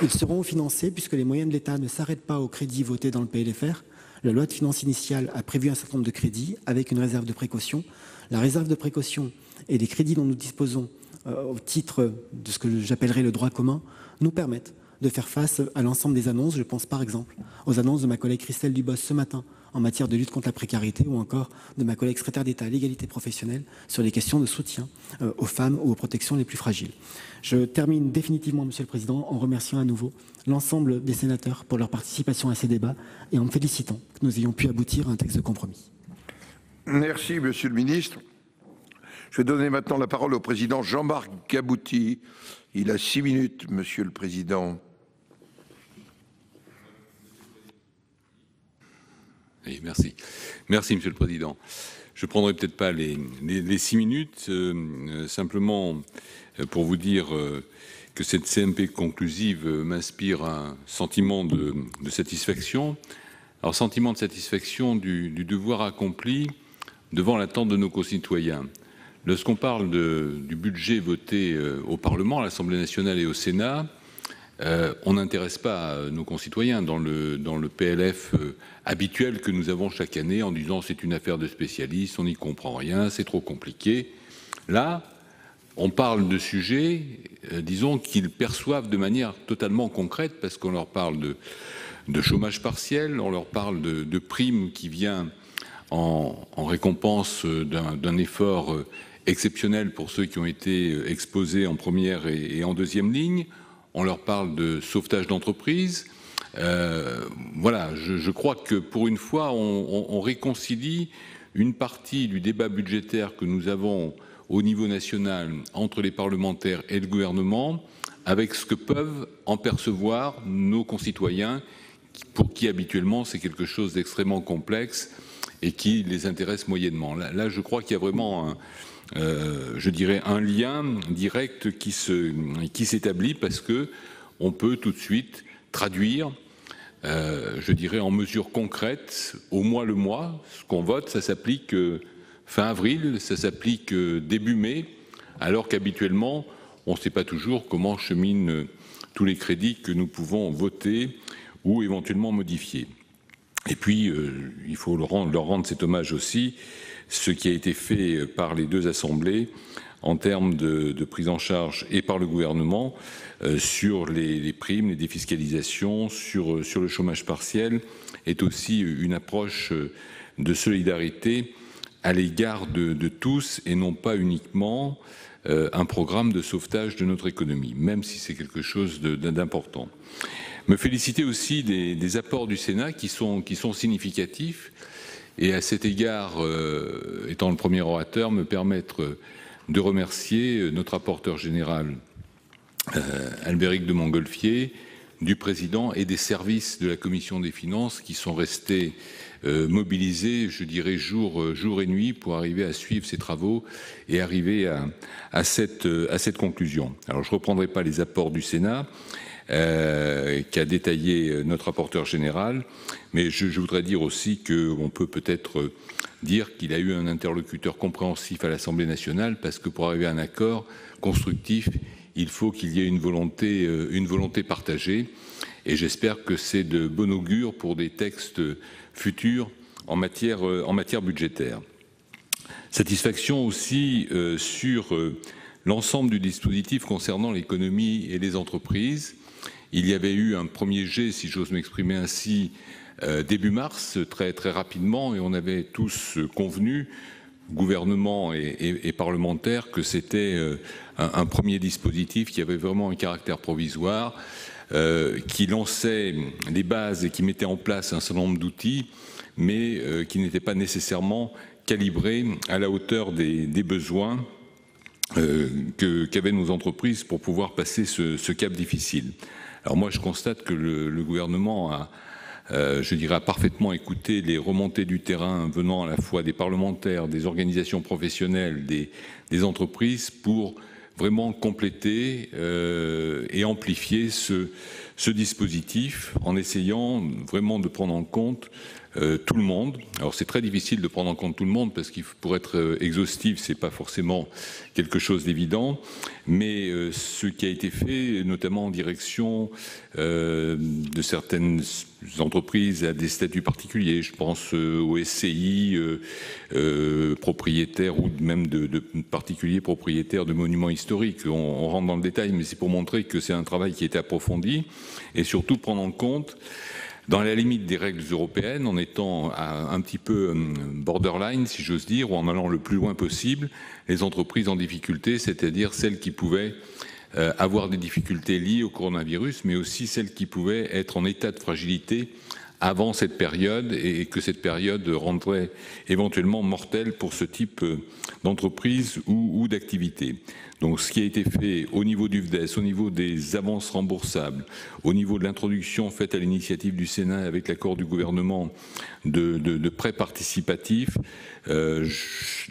Ils seront financés puisque les moyens de l'État ne s'arrêtent pas aux crédits votés dans le PLFR. La loi de finances initiale a prévu un certain nombre de crédits avec une réserve de précaution. La réserve de précaution et les crédits dont nous disposons au titre de ce que j'appellerais le droit commun nous permettent de faire face à l'ensemble des annonces. Je pense par exemple aux annonces de ma collègue Christelle Dubos ce matin en matière de lutte contre la précarité, ou encore de ma collègue secrétaire d'État à l'égalité professionnelle sur les questions de soutien aux femmes ou aux protections les plus fragiles. Je termine définitivement, Monsieur le Président, en remerciant à nouveau l'ensemble des sénateurs pour leur participation à ces débats et en me félicitant que nous ayons pu aboutir à un texte de compromis. Merci, Monsieur le Ministre. Je vais donner maintenant la parole au Président Jean-Marc Gabouty. Il a 6 minutes, Monsieur le Président. Oui, merci. Merci, Monsieur le Président. Je ne prendrai peut-être pas les 6 minutes, simplement pour vous dire que cette CMP conclusive m'inspire un sentiment de satisfaction. Alors, sentiment de satisfaction du devoir accompli devant l'attente de nos concitoyens. Lorsqu'on parle du budget voté au Parlement, à l'Assemblée nationale et au Sénat, on n'intéresse pas nos concitoyens dans le PLF habituel que nous avons chaque année en disant c'est une affaire de spécialistes, on n'y comprend rien, c'est trop compliqué. Là, on parle de sujets, disons, qu'ils perçoivent de manière totalement concrète, parce qu'on leur parle de chômage partiel, on leur parle de primes qui vient en récompense d'un effort exceptionnel pour ceux qui ont été exposés en première et en deuxième ligne, on leur parle de sauvetage d'entreprise. Voilà, je crois que pour une fois, on réconcilie une partie du débat budgétaire que nous avons au niveau national entre les parlementaires et le gouvernement avec ce que peuvent en percevoir nos concitoyens pour qui habituellement c'est quelque chose d'extrêmement complexe et qui les intéresse moyennement. Là je crois qu'il y a vraiment je dirais un lien direct qui s'établit parce que on peut tout de suite traduire je dirais en mesures concrètes au mois le mois. Ce qu'on vote, ça s'applique fin avril, ça s'applique début mai, alors qu'habituellement on ne sait pas toujours comment cheminent tous les crédits que nous pouvons voter ou éventuellement modifier. Et puis il faut leur rendre cet hommage aussi, ce qui a été fait par les deux assemblées en termes de prise en charge et par le gouvernement sur les primes, les défiscalisations, sur le chômage partiel, est aussi une approche de solidarité à l'égard de tous et non pas uniquement un programme de sauvetage de notre économie, même si c'est quelque chose d'important. Me féliciter aussi des apports du Sénat qui sont significatifs et à cet égard, étant le premier orateur, me permettre de remercier notre rapporteur général Albéric de Montgolfier, du président et des services de la commission des finances qui sont restés mobilisés, je dirais, jour et nuit pour arriver à suivre ces travaux et arriver à cette conclusion. Alors je ne reprendrai pas les apports du Sénat qu'a détaillé notre rapporteur général, mais je voudrais dire aussi qu'on peut peut-être dire qu'il a eu un interlocuteur compréhensif à l'Assemblée nationale parce que pour arriver à un accord constructif, il faut qu'il y ait une volonté partagée et j'espère que c'est de bon augure pour des textes futurs en matière budgétaire. Satisfaction aussi sur l'ensemble du dispositif concernant l'économie et les entreprises. Il y avait eu un premier jet, si j'ose m'exprimer ainsi, début mars, très rapidement, et on avait tous convenu, gouvernement et parlementaires, que c'était un premier dispositif qui avait vraiment un caractère provisoire, qui lançait les bases et qui mettait en place un certain nombre d'outils, mais qui n'était pas nécessairement calibré à la hauteur des besoins qu'avaient nos entreprises pour pouvoir passer ce cap difficile. Alors moi, je constate que le gouvernement a parfaitement écouté les remontées du terrain venant à la fois des parlementaires, des organisations professionnelles, des entreprises pour vraiment compléter et amplifier ce dispositif en essayant vraiment de prendre en compte tout le monde. Alors c'est très difficile de prendre en compte tout le monde parce qu'il pour être exhaustif, c'est pas forcément quelque chose d'évident, mais ce qui a été fait, notamment en direction de certaines entreprises à des statuts particuliers, je pense aux SCI propriétaires ou même de particuliers propriétaires de monuments historiques. On rentre dans le détail, mais c'est pour montrer que c'est un travail qui a été approfondi et surtout prendre en compte dans la limite des règles européennes, en étant un petit peu borderline, si j'ose dire, ou en allant le plus loin possible, les entreprises en difficulté, c'est-à-dire celles qui pouvaient avoir des difficultés liées au coronavirus, mais aussi celles qui pouvaient être en état de fragilité avant cette période et que cette période rendrait éventuellement mortelle pour ce type d'entreprise ou d'activité. Donc ce qui a été fait au niveau du FDES, au niveau des avances remboursables, au niveau de l'introduction faite à l'initiative du Sénat avec l'accord du gouvernement de prêts participatifs,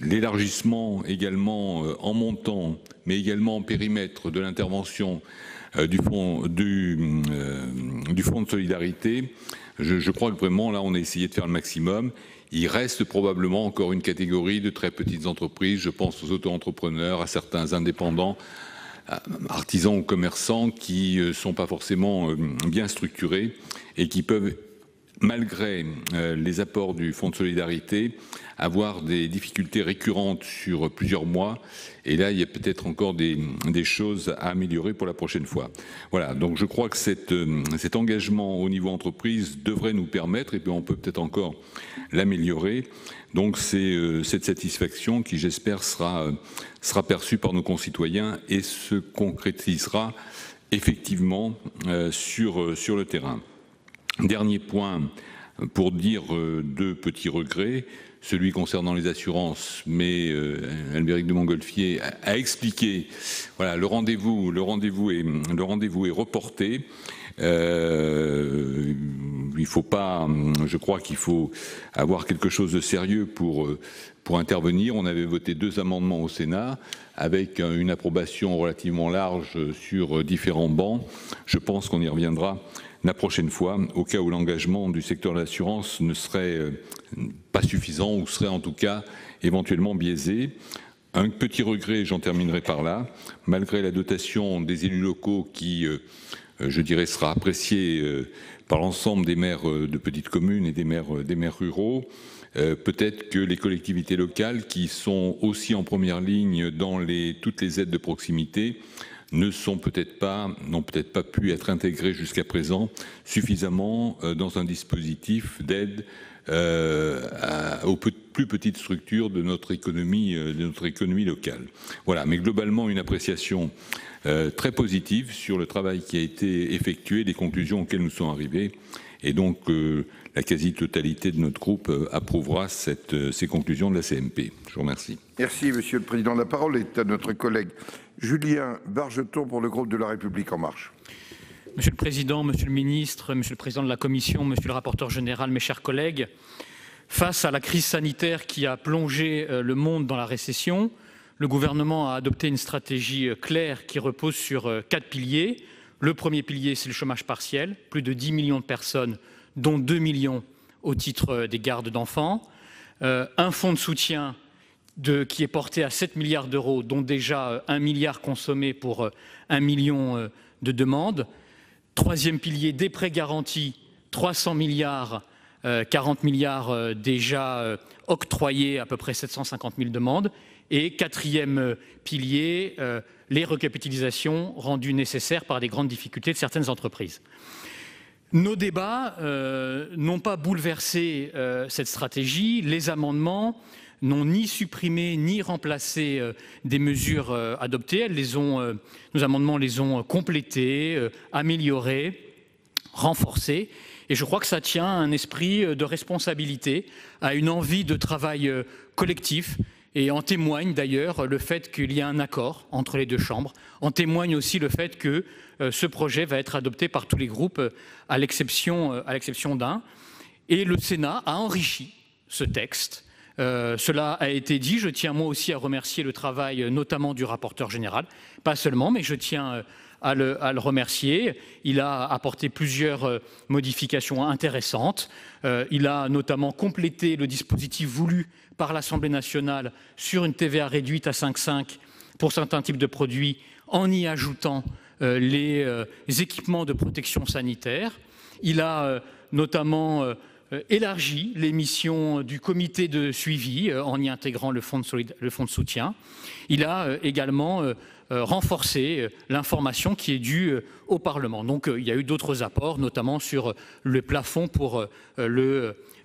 l'élargissement également en montant, mais également en périmètre de l'intervention du fonds de solidarité, je crois que vraiment là on a essayé de faire le maximum. Il reste probablement encore une catégorie de très petites entreprises, je pense aux auto-entrepreneurs, à certains indépendants, artisans ou commerçants qui ne sont pas forcément bien structurés et qui peuvent malgré les apports du Fonds de solidarité, avoir des difficultés récurrentes sur plusieurs mois. Et là, il y a peut-être encore des choses à améliorer pour la prochaine fois. Voilà, donc je crois que cet engagement au niveau entreprise devrait nous permettre, et puis on peut peut-être encore l'améliorer. Donc c'est cette satisfaction qui, j'espère, sera perçue par nos concitoyens et se concrétisera effectivement sur le terrain. Dernier point, pour dire deux petits regrets. Celui concernant les assurances, mais Albéric de Montgolfier a expliqué. Voilà, le rendez-vous est reporté. Il faut pas, je crois qu'il faut avoir quelque chose de sérieux pour intervenir. On avait voté 2 amendements au Sénat avec une approbation relativement large sur différents bancs. Je pense qu'on y reviendra la prochaine fois, au cas où l'engagement du secteur de l'assurance ne serait pas suffisant ou serait en tout cas éventuellement biaisé. Un petit regret, j'en terminerai par là, malgré la dotation des élus locaux qui, je dirais, sera appréciée par l'ensemble des maires de petites communes et des maires ruraux, peut-être que les collectivités locales, qui sont aussi en première ligne dans toutes les aides de proximité, n'ont peut-être pas pu être intégrés jusqu'à présent suffisamment dans un dispositif d'aide aux plus petites structures de notre économie locale. Voilà, mais globalement une appréciation très positive sur le travail qui a été effectué, les conclusions auxquelles nous sommes arrivés, et donc la quasi-totalité de notre groupe approuvera ces conclusions de la CMP. Je vous remercie. Merci, Monsieur le Président. La parole est à notre collègue Julien Bargeton pour le groupe de La République En Marche. Monsieur le Président, Monsieur le Ministre, Monsieur le Président de la Commission, Monsieur le rapporteur général, mes chers collègues, face à la crise sanitaire qui a plongé le monde dans la récession, le gouvernement a adopté une stratégie claire qui repose sur 4 piliers. Le premier pilier, c'est le chômage partiel, plus de 10 millions de personnes, dont 2 millions au titre des gardes d'enfants. Un fonds de soutien qui est porté à 7 milliards d'euros, dont déjà 1 milliard consommé pour 1 million de demandes. Troisième pilier, des prêts garantis, 300 milliards, 40 milliards déjà octroyés, à peu près 750 000 demandes. Et quatrième pilier, les recapitalisations rendues nécessaires par les grandes difficultés de certaines entreprises. Nos débats n'ont pas bouleversé cette stratégie. Les amendements n'ont ni supprimé ni remplacé des mesures adoptées. Nos amendements les ont complétées, améliorées, renforcées. Et je crois que ça tient à un esprit de responsabilité, à une envie de travail collectif. Et en témoigne d'ailleurs le fait qu'il y a un accord entre les deux chambres. En témoigne aussi le fait que ce projet va être adopté par tous les groupes, à l'exception d'un. Et le Sénat a enrichi ce texte. Cela a été dit. Je tiens moi aussi à remercier le travail notamment du rapporteur général. Pas seulement, mais je tiens à le remercier. Il a apporté plusieurs modifications intéressantes. Il a notamment complété le dispositif voulu par l'Assemblée nationale sur une TVA réduite à 5,5 pour certains types de produits, en y ajoutant les équipements de protection sanitaire. Il a notamment élargi les missions du comité de suivi en y intégrant le fonds de soutien. Il a également renforcer l'information qui est due au Parlement. Donc il y a eu d'autres apports, notamment sur le plafond pour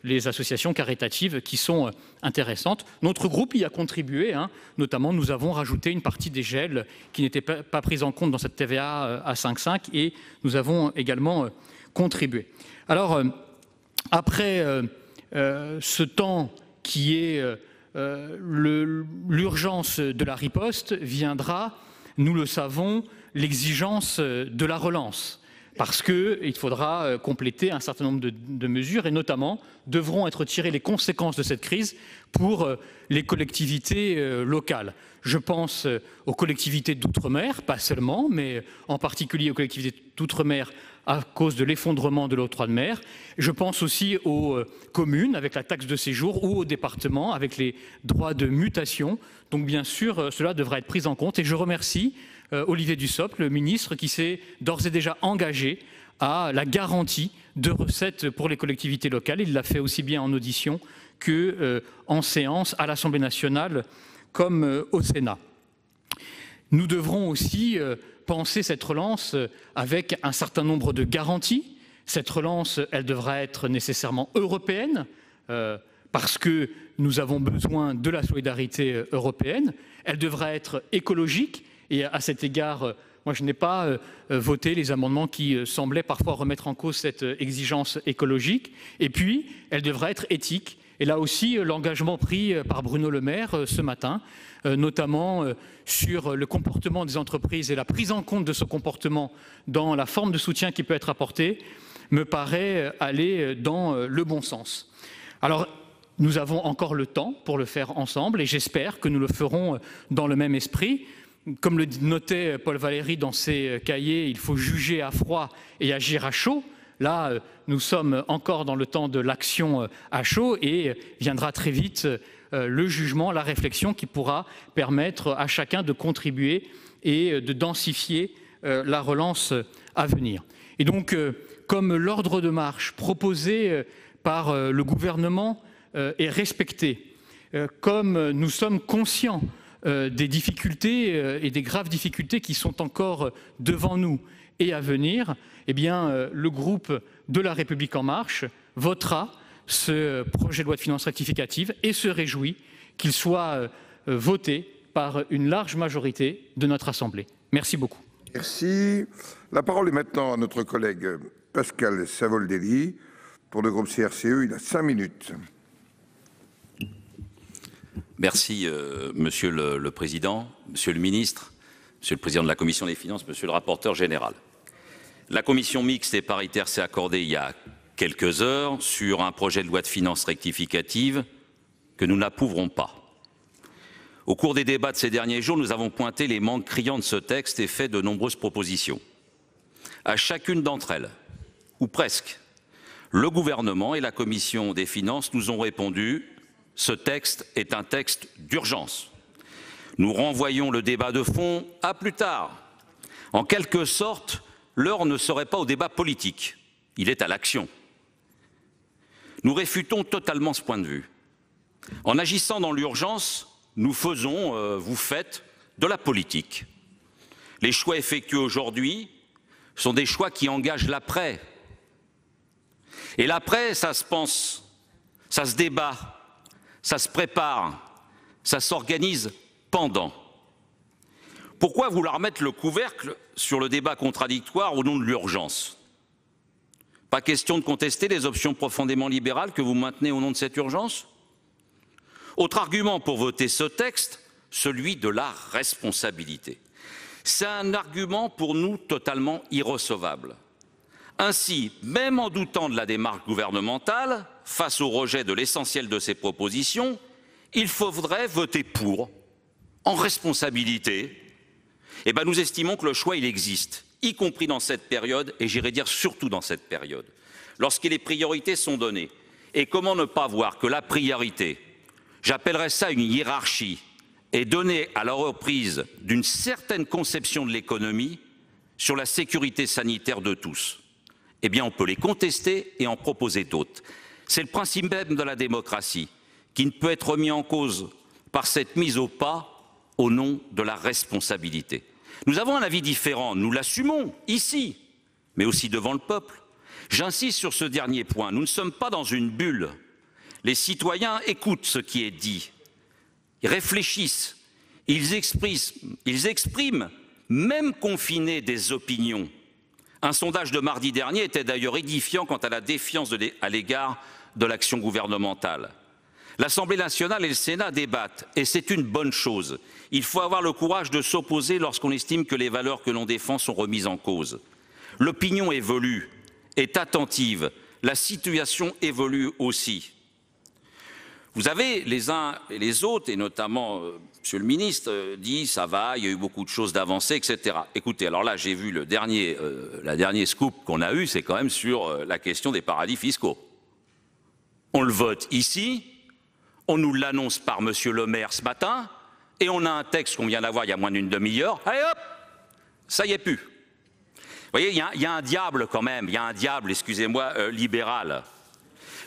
les associations caritatives qui sont intéressantes. Notre groupe y a contribué, notamment nous avons rajouté une partie des gels qui n'étaient pas prises en compte dans cette TVA à 5,5 et nous avons également contribué. Alors, après ce temps qui est l'urgence de la riposte, viendra, nous le savons, l'exigence de la relance. Parce qu'il faudra compléter un certain nombre de mesures et notamment devront être tirées les conséquences de cette crise pour les collectivités locales. Je pense aux collectivités d'outre-mer, pas seulement, mais en particulier aux collectivités d'outre-mer à cause de l'effondrement de l'octroi de mer. Je pense aussi aux communes avec la taxe de séjour ou aux départements avec les droits de mutation. Donc bien sûr, cela devra être pris en compte et je remercie Olivier Dussopt, le ministre, qui s'est d'ores et déjà engagé à la garantie de recettes pour les collectivités locales. Il l'a fait aussi bien en audition qu'en séance à l'Assemblée nationale comme au Sénat. Nous devrons aussi penser cette relance avec un certain nombre de garanties. Cette relance, elle devra être nécessairement européenne, parce que nous avons besoin de la solidarité européenne. Elle devra être écologique, et à cet égard, moi je n'ai pas voté les amendements qui semblaient parfois remettre en cause cette exigence écologique. Et puis, elle devra être éthique. Et là aussi, l'engagement pris par Bruno Le Maire ce matin, notamment sur le comportement des entreprises et la prise en compte de ce comportement dans la forme de soutien qui peut être apporté, me paraît aller dans le bon sens. Alors, nous avons encore le temps pour le faire ensemble et j'espère que nous le ferons dans le même esprit. Comme le notait Paul Valéry dans ses cahiers, il faut juger à froid et agir à chaud. Là, nous sommes encore dans le temps de l'action à chaud et viendra très vite le jugement, la réflexion qui pourra permettre à chacun de contribuer et de densifier la relance à venir. Et donc, comme l'ordre de marche proposé par le gouvernement est respecté, comme nous sommes conscients des difficultés et des graves difficultés qui sont encore devant nous et à venir, eh bien, le groupe de La République En Marche votera ce projet de loi de finances rectificative et se réjouit qu'il soit voté par une large majorité de notre Assemblée. Merci beaucoup. Merci. La parole est maintenant à notre collègue Pascal Savoldelli pour le groupe CRCE. Il a 5 minutes. Merci, Monsieur le Président, Monsieur le Ministre, Monsieur le Président de la Commission des Finances, Monsieur le rapporteur général. La commission mixte et paritaire s'est accordée il y a quelques heures sur un projet de loi de finances rectificative que nous n'approuverons pas. Au cours des débats de ces derniers jours, nous avons pointé les manques criants de ce texte et fait de nombreuses propositions. À chacune d'entre elles, ou presque, le gouvernement et la commission des finances nous ont répondu « Ce texte est un texte d'urgence ». Nous renvoyons le débat de fond à plus tard. En quelque sorte, l'heure ne serait pas au débat politique, il est à l'action. Nous réfutons totalement ce point de vue. En agissant dans l'urgence, nous faisons, vous faites, de la politique. Les choix effectués aujourd'hui sont des choix qui engagent l'après. Et l'après, ça se pense, ça se débat, ça se prépare, ça s'organise pendant. Pourquoi vouloir mettre le couvercle sur le débat contradictoire au nom de l'urgence? Pas question de contester les options profondément libérales que vous maintenez au nom de cette urgence? Autre argument pour voter ce texte, celui de la responsabilité. C'est un argument pour nous totalement irrecevable. Ainsi, même en doutant de la démarche gouvernementale, face au rejet de l'essentiel de ces propositions, il faudrait voter pour, en responsabilité. Eh bien, nous estimons que le choix, il existe, y compris dans cette période, et j'irais dire surtout dans cette période, lorsque les priorités sont données. Et comment ne pas voir que la priorité, j'appellerais ça une hiérarchie, est donnée à la reprise d'une certaine conception de l'économie sur la sécurité sanitaire de tous. Eh bien, on peut les contester et en proposer d'autres. C'est le principe même de la démocratie, qui ne peut être remis en cause par cette mise au pas au nom de la responsabilité. Nous avons un avis différent, nous l'assumons ici, mais aussi devant le peuple. J'insiste sur ce dernier point, nous ne sommes pas dans une bulle. Les citoyens écoutent ce qui est dit, ils réfléchissent, ils expriment, même confinés, des opinions. Un sondage de mardi dernier était d'ailleurs édifiant quant à la défiance à l'égard de l'action gouvernementale. L'Assemblée nationale et le Sénat débattent, et c'est une bonne chose. Il faut avoir le courage de s'opposer lorsqu'on estime que les valeurs que l'on défend sont remises en cause. L'opinion évolue, est attentive, la situation évolue aussi. Vous avez les uns et les autres, et notamment Monsieur le ministre, dit ça va, il y a eu beaucoup de choses d'avancées, etc. Écoutez, alors là, j'ai vu la dernière scoop qu'on a eue, c'est quand même sur la question des paradis fiscaux. On le vote ici, on nous l'annonce par Monsieur Le Maire ce matin, et on a un texte qu'on vient d'avoir il y a moins d'une demi-heure. Allez hop, ça y est plus. voyez, il y a un diable quand même, il y a un diable, excusez-moi, libéral.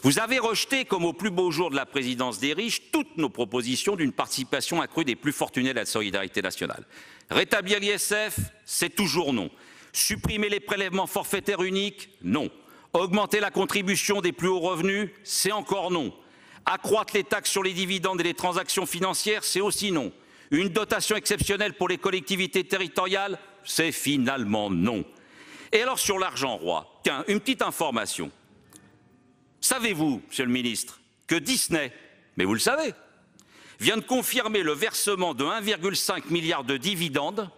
Vous avez rejeté, comme au plus beau jour de la présidence des riches, toutes nos propositions d'une participation accrue des plus fortunés de la solidarité nationale. Rétablir l'ISF, c'est toujours non. Supprimer les prélèvements forfaitaires uniques, non. Augmenter la contribution des plus hauts revenus, c'est encore non. Accroître les taxes sur les dividendes et les transactions financières, c'est aussi non. Une dotation exceptionnelle pour les collectivités territoriales, c'est finalement non. Et alors sur l'argent roi, tiens, une petite information. Savez-vous, Monsieur le Ministre, que Disney, mais vous le savez, vient de confirmer le versement de 1,5 milliard de dividendes,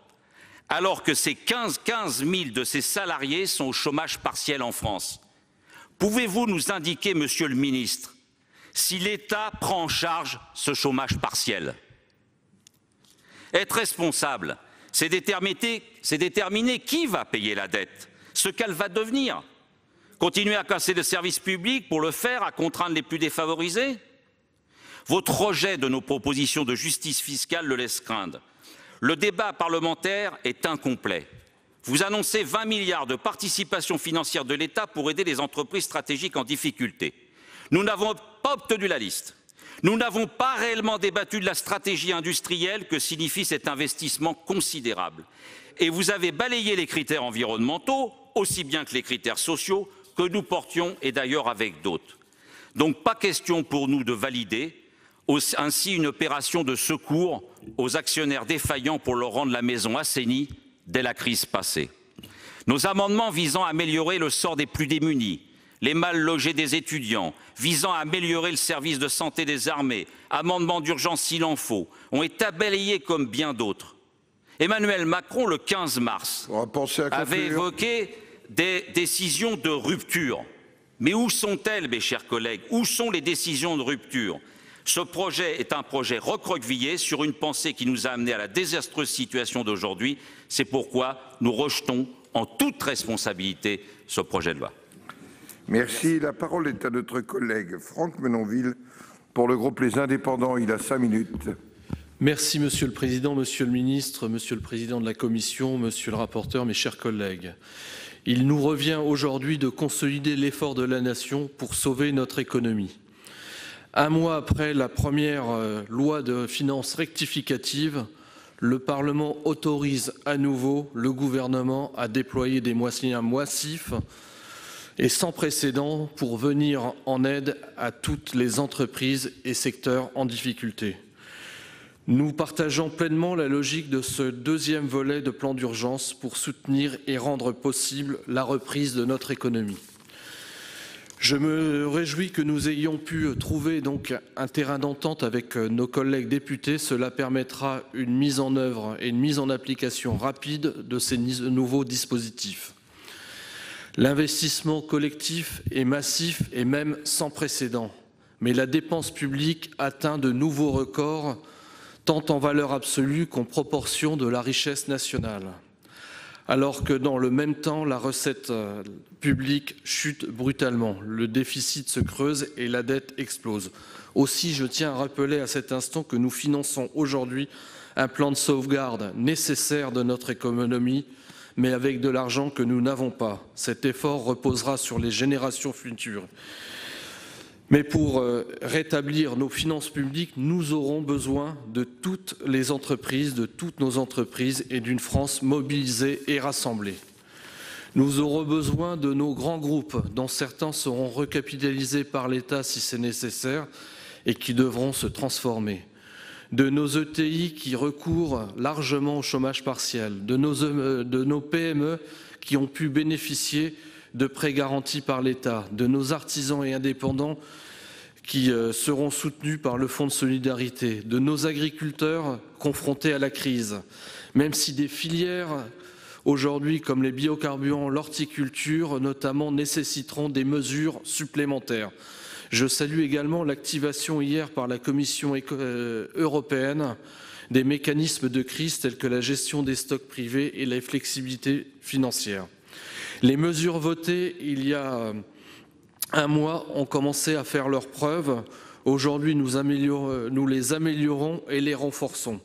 alors que ces 15 000 de ses salariés sont au chômage partiel en France. Pouvez-vous nous indiquer, Monsieur le Ministre, si l'État prend en charge ce chômage partiel? Être responsable, c'est déterminer qui va payer la dette, ce qu'elle va devenir. Continuer à casser le service public pour le faire, à contraindre les plus défavorisés? Votre rejet de nos propositions de justice fiscale le laisse craindre. Le débat parlementaire est incomplet. Vous annoncez 20 milliards de participation financière de l'État pour aider les entreprises stratégiques en difficulté. Nous n'avons pas obtenu la liste. Nous n'avons pas réellement débattu de la stratégie industrielle que signifie cet investissement considérable. Et vous avez balayé les critères environnementaux, aussi bien que les critères sociaux, que nous portions, et d'ailleurs avec d'autres. Donc pas question pour nous de valider ainsi une opération de secours aux actionnaires défaillants pour leur rendre la maison assainie dès la crise passée. Nos amendements visant à améliorer le sort des plus démunis, les mal logés des étudiants, visant à améliorer le service de santé des armées, amendements d'urgence s'il en faut, ont été balayés comme bien d'autres. Emmanuel Macron, le 15 mars, avait évoqué des décisions de rupture. Mais où sont-elles, mes chers collègues? Où sont les décisions de rupture? Ce projet est un projet recroquevillé sur une pensée qui nous a amenés à la désastreuse situation d'aujourd'hui. C'est pourquoi nous rejetons en toute responsabilité ce projet de loi. Merci. La parole est à notre collègue Franck Menonville pour le groupe Les Indépendants. Il a 5 minutes. Merci Monsieur le Président, Monsieur le Ministre, Monsieur le Président de la Commission, Monsieur le rapporteur, mes chers collègues. Il nous revient aujourd'hui de consolider l'effort de la nation pour sauver notre économie. Un mois après la première loi de finances rectificative, le Parlement autorise à nouveau le gouvernement à déployer des moyens massifs et sans précédent pour venir en aide à toutes les entreprises et secteurs en difficulté. Nous partageons pleinement la logique de ce deuxième volet de plan d'urgence pour soutenir et rendre possible la reprise de notre économie. Je me réjouis que nous ayons pu trouver donc un terrain d'entente avec nos collègues députés. Cela permettra une mise en œuvre et une mise en application rapide de ces nouveaux dispositifs. L'investissement collectif est massif et même sans précédent. Mais la dépense publique atteint de nouveaux records, tant en valeur absolue qu'en proportion de la richesse nationale. Alors que dans le même temps, la recette publique chute brutalement, le déficit se creuse et la dette explose. Aussi, je tiens à rappeler à cet instant que nous finançons aujourd'hui un plan de sauvegarde nécessaire de notre économie, mais avec de l'argent que nous n'avons pas. Cet effort reposera sur les générations futures. Mais pour rétablir nos finances publiques, nous aurons besoin de toutes les entreprises, de toutes nos entreprises et d'une France mobilisée et rassemblée. Nous aurons besoin de nos grands groupes, dont certains seront recapitalisés par l'État si c'est nécessaire et qui devront se transformer. De nos ETI qui recourent largement au chômage partiel, de nos PME qui ont pu bénéficier de prêts garantis par l'État, de nos artisans et indépendants qui seront soutenus par le Fonds de solidarité, de nos agriculteurs confrontés à la crise, même si des filières aujourd'hui comme les biocarburants, l'horticulture notamment, nécessiteront des mesures supplémentaires. Je salue également l'activation hier par la Commission européenne des mécanismes de crise tels que la gestion des stocks privés et la flexibilité financière. Les mesures votées il y a un mois ont commencé à faire leurs preuves. Aujourd'hui, nous les améliorons et les renforçons.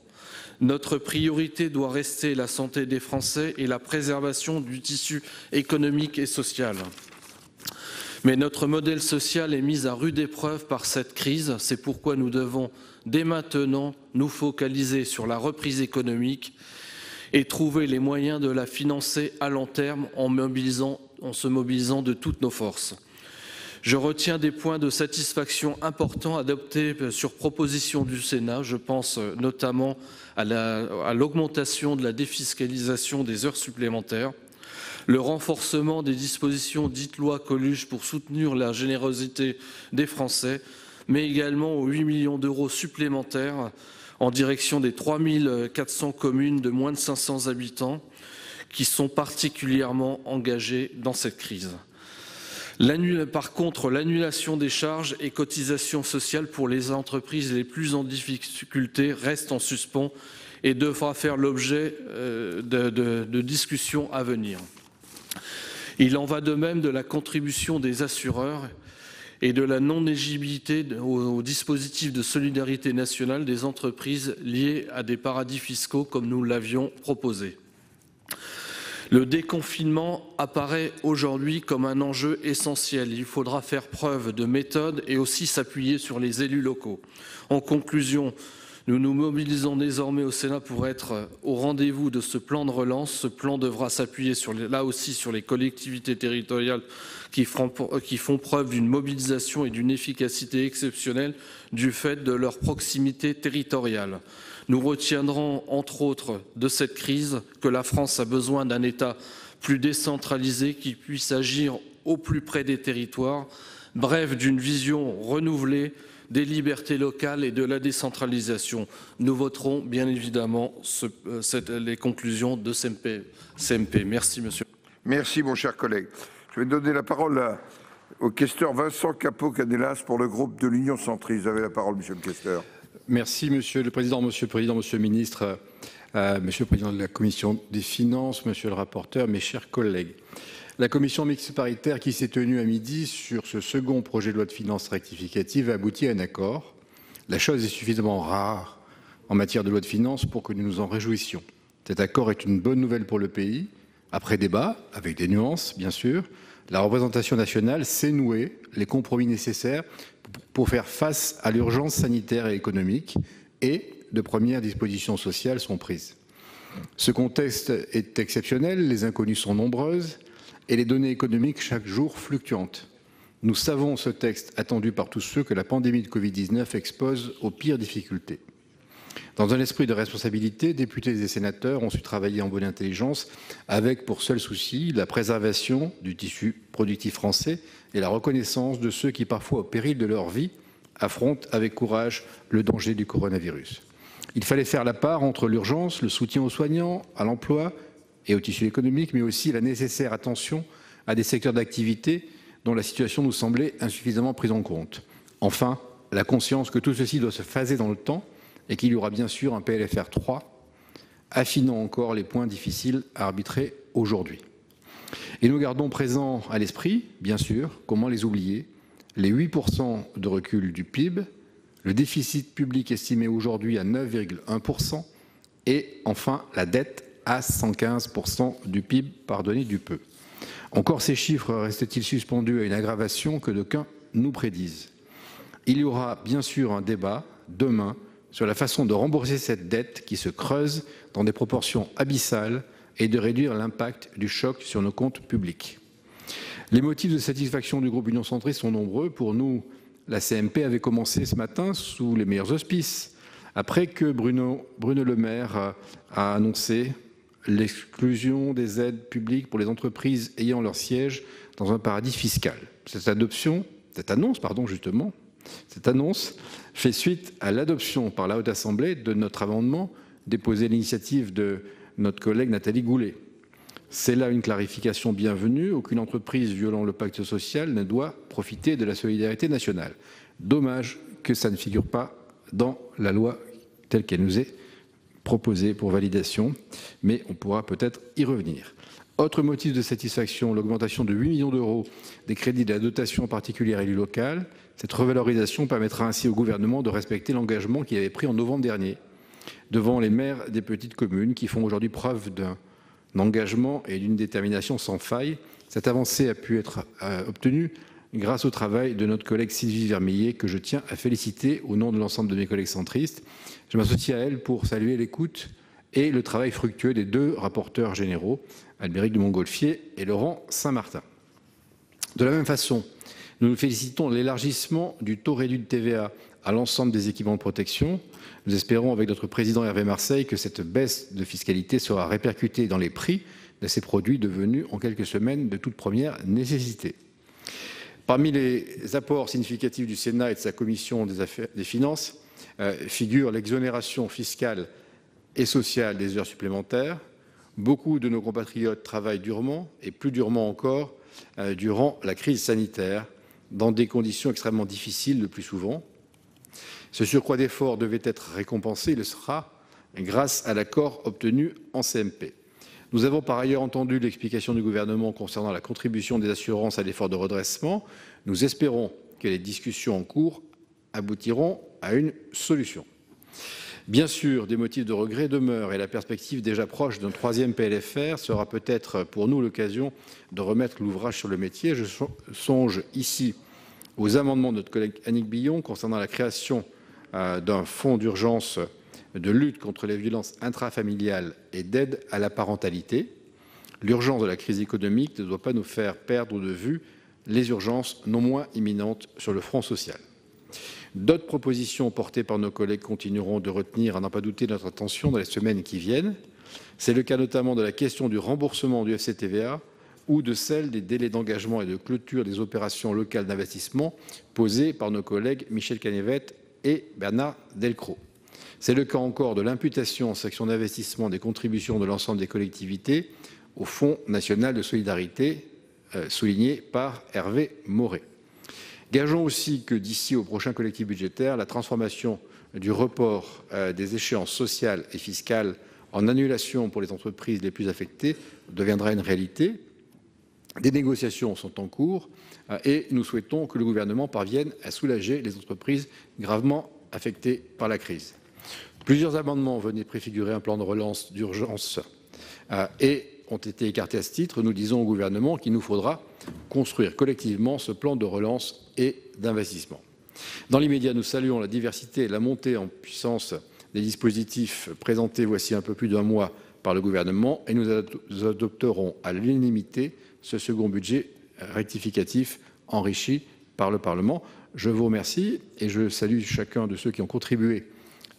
Notre priorité doit rester la santé des Français et la préservation du tissu économique et social. Mais notre modèle social est mis à rude épreuve par cette crise. C'est pourquoi nous devons, dès maintenant, nous focaliser sur la reprise économique et trouver les moyens de la financer à long terme en se mobilisant de toutes nos forces. Je retiens des points de satisfaction importants adoptés sur proposition du Sénat. Je pense notamment à l'augmentation de la défiscalisation des heures supplémentaires, le renforcement des dispositions dites loi Coluche pour soutenir la générosité des Français, mais également aux 8 millions d'euros supplémentaires en direction des 3 400 communes de moins de 500 habitants qui sont particulièrement engagées dans cette crise. Par contre, l'annulation des charges et cotisations sociales pour les entreprises les plus en difficulté reste en suspens et devra faire l'objet de discussions à venir. Il en va de même de la contribution des assureurs et de la non-éligibilité au dispositif de solidarité nationale des entreprises liées à des paradis fiscaux comme nous l'avions proposé. Le déconfinement apparaît aujourd'hui comme un enjeu essentiel. Il faudra faire preuve de méthode et aussi s'appuyer sur les élus locaux. En conclusion, nous nous mobilisons désormais au Sénat pour être au rendez-vous de ce plan de relance. Ce plan devra s'appuyer là aussi sur les collectivités territoriales qui font preuve d'une mobilisation et d'une efficacité exceptionnelle du fait de leur proximité territoriale. Nous retiendrons, entre autres, de cette crise que la France a besoin d'un État plus décentralisé qui puisse agir au plus près des territoires, bref, d'une vision renouvelée des libertés locales et de la décentralisation. Nous voterons bien évidemment les conclusions de CMP. Merci, monsieur. Merci, mon cher collègue. Je vais donner la parole au questeur Vincent Capo-Canellas pour le groupe de l'Union centriste. Vous avez la parole, monsieur le questeur. Merci, monsieur le président, monsieur le ministre, monsieur le président de la commission des finances, monsieur le rapporteur, mes chers collègues. La commission mixte paritaire qui s'est tenue à midi sur ce second projet de loi de finances rectificative a abouti à un accord. La chose est suffisamment rare en matière de loi de finances pour que nous nous en réjouissions. Cet accord est une bonne nouvelle pour le pays. Après débat, avec des nuances bien sûr, la représentation nationale sait nouer les compromis nécessaires pour faire face à l'urgence sanitaire et économique, et de premières dispositions sociales sont prises. Ce contexte est exceptionnel, les inconnues sont nombreuses et les données économiques chaque jour fluctuantes. Nous savons ce texte attendu par tous ceux que la pandémie de Covid-19 expose aux pires difficultés. Dans un esprit de responsabilité, députés et sénateurs ont su travailler en bonne intelligence avec pour seul souci la préservation du tissu productif français et la reconnaissance de ceux qui, parfois au péril de leur vie, affrontent avec courage le danger du coronavirus. Il fallait faire la part entre l'urgence, le soutien aux soignants, à l'emploi et au tissu économique, mais aussi la nécessaire attention à des secteurs d'activité dont la situation nous semblait insuffisamment prise en compte. Enfin, la conscience que tout ceci doit se phaser dans le temps et qu'il y aura bien sûr un PLFR 3, affinant encore les points difficiles à arbitrer aujourd'hui. Et nous gardons présent à l'esprit, bien sûr, comment les oublier, les 8% de recul du PIB, le déficit public estimé aujourd'hui à 9,1% et enfin la dette à 115% du PIB, pardonnez du peu. Encore ces chiffres restent-ils suspendus à une aggravation que d'aucuns nous prédisent. Il y aura bien sûr un débat demain sur la façon de rembourser cette dette qui se creuse dans des proportions abyssales et de réduire l'impact du choc sur nos comptes publics. Les motifs de satisfaction du groupe Union centriste sont nombreux. Pour nous, la CMP avait commencé ce matin sous les meilleurs auspices, après que Bruno Le Maire a annoncé l'exclusion des aides publiques pour les entreprises ayant leur siège dans un paradis fiscal. Cette annonce fait suite à l'adoption par la Haute Assemblée de notre amendement déposé à l'initiative de notre collègue Nathalie Goulet. C'est là une clarification bienvenue. Aucune entreprise violant le pacte social ne doit profiter de la solidarité nationale. Dommage que ça ne figure pas dans la loi telle qu'elle nous est proposée pour validation, mais on pourra peut-être y revenir. Autre motif de satisfaction, l'augmentation de 8 millions d'euros des crédits de la dotation particulière élue locale. Cette revalorisation permettra ainsi au gouvernement de respecter l'engagement qu'il avait pris en novembre dernier devant les maires des petites communes qui font aujourd'hui preuve d'un engagement et d'une détermination sans faille. Cette avancée a pu être obtenue grâce au travail de notre collègue Sylvie Vermeillet, que je tiens à féliciter au nom de l'ensemble de mes collègues centristes. Je m'associe à elle pour saluer l'écoute et le travail fructueux des deux rapporteurs généraux, Albéric de Montgolfier et Laurent Saint-Martin. De la même façon, nous nous félicitons de l'élargissement du taux réduit de TVA à l'ensemble des équipements de protection. Nous espérons, avec notre président Hervé Marseille, que cette baisse de fiscalité sera répercutée dans les prix de ces produits devenus en quelques semaines de toute première nécessité. Parmi les apports significatifs du Sénat et de sa commission des finances figure l'exonération fiscale et sociale des heures supplémentaires. Beaucoup de nos compatriotes travaillent durement et plus durement encore durant la crise sanitaire, dans des conditions extrêmement difficiles le plus souvent. Ce surcroît d'efforts devait être récompensé, il le sera grâce à l'accord obtenu en CMP. Nous avons par ailleurs entendu l'explication du gouvernement concernant la contribution des assurances à l'effort de redressement. Nous espérons que les discussions en cours aboutiront à une solution. Bien sûr, des motifs de regret demeurent et la perspective déjà proche d'un troisième PLFR sera peut-être pour nous l'occasion de remettre l'ouvrage sur le métier. Je songe ici aux amendements de notre collègue Annick Billon concernant la création d'un fonds d'urgence de lutte contre les violences intrafamiliales et d'aide à la parentalité. L'urgence de la crise économique ne doit pas nous faire perdre de vue les urgences non moins imminentes sur le front social. D'autres propositions portées par nos collègues continueront de retenir, à n'en pas douter, notre attention dans les semaines qui viennent. C'est le cas notamment de la question du remboursement du FCTVA ou de celle des délais d'engagement et de clôture des opérations locales d'investissement posées par nos collègues Michel Canévet et Bernard Delcros. C'est le cas encore de l'imputation en section d'investissement des contributions de l'ensemble des collectivités au Fonds national de solidarité, souligné par Hervé Moret. Gageons aussi que d'ici au prochain collectif budgétaire, la transformation du report des échéances sociales et fiscales en annulation pour les entreprises les plus affectées deviendra une réalité. Des négociations sont en cours et nous souhaitons que le gouvernement parvienne à soulager les entreprises gravement affectées par la crise. Plusieurs amendements venaient préfigurer un plan de relance d'urgence et ont été écartés à ce titre. Nous disons au gouvernement qu'il nous faudra construire collectivement ce plan de relance et d'investissement. Dans l'immédiat, nous saluons la diversité et la montée en puissance des dispositifs présentés voici un peu plus d'un mois par le gouvernement et nous adopterons à l'unanimité ce second budget rectificatif enrichi par le Parlement. Je vous remercie et je salue chacun de ceux qui ont contribué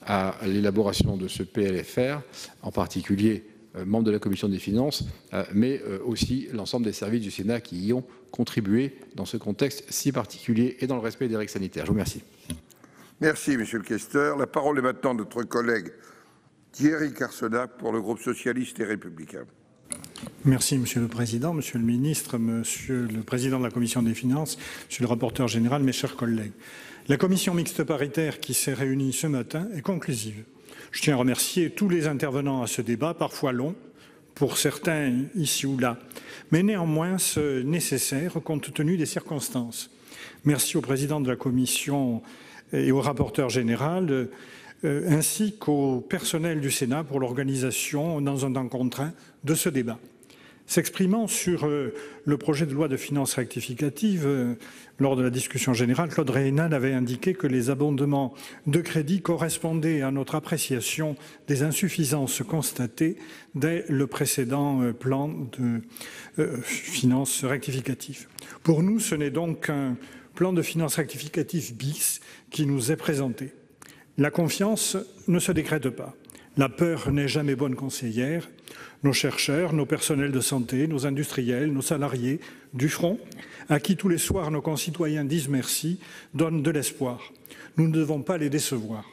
à l'élaboration de ce PLFR, en particulier membres de la Commission des finances, mais aussi l'ensemble des services du Sénat qui y ont contribué dans ce contexte si particulier et dans le respect des règles sanitaires. Je vous remercie. Merci, Monsieur le questeur. La parole est maintenant à notre collègue Thierry Carcenac pour le groupe socialiste et républicain. Merci, Monsieur le Président, Monsieur le Ministre, Monsieur le Président de la Commission des finances, Monsieur le rapporteur général, mes chers collègues. La commission mixte paritaire qui s'est réunie ce matin est conclusive. Je tiens à remercier tous les intervenants à ce débat, parfois long, pour certains ici ou là, mais néanmoins nécessaire compte tenu des circonstances. Merci au président de la commission et au rapporteur général, ainsi qu'au personnel du Sénat pour l'organisation, dans un temps contraint, de ce débat. S'exprimant sur le projet de loi de finances rectificative, lors de la discussion générale, Claude Raynal avait indiqué que les abondements de crédit correspondaient à notre appréciation des insuffisances constatées dès le précédent plan de finances rectificative. Pour nous, ce n'est donc qu'un plan de finances rectificative bis qui nous est présenté. La confiance ne se décrète pas. La peur n'est jamais bonne conseillère. Nos chercheurs, nos personnels de santé, nos industriels, nos salariés du front, à qui tous les soirs nos concitoyens disent merci, donnent de l'espoir. Nous ne devons pas les décevoir.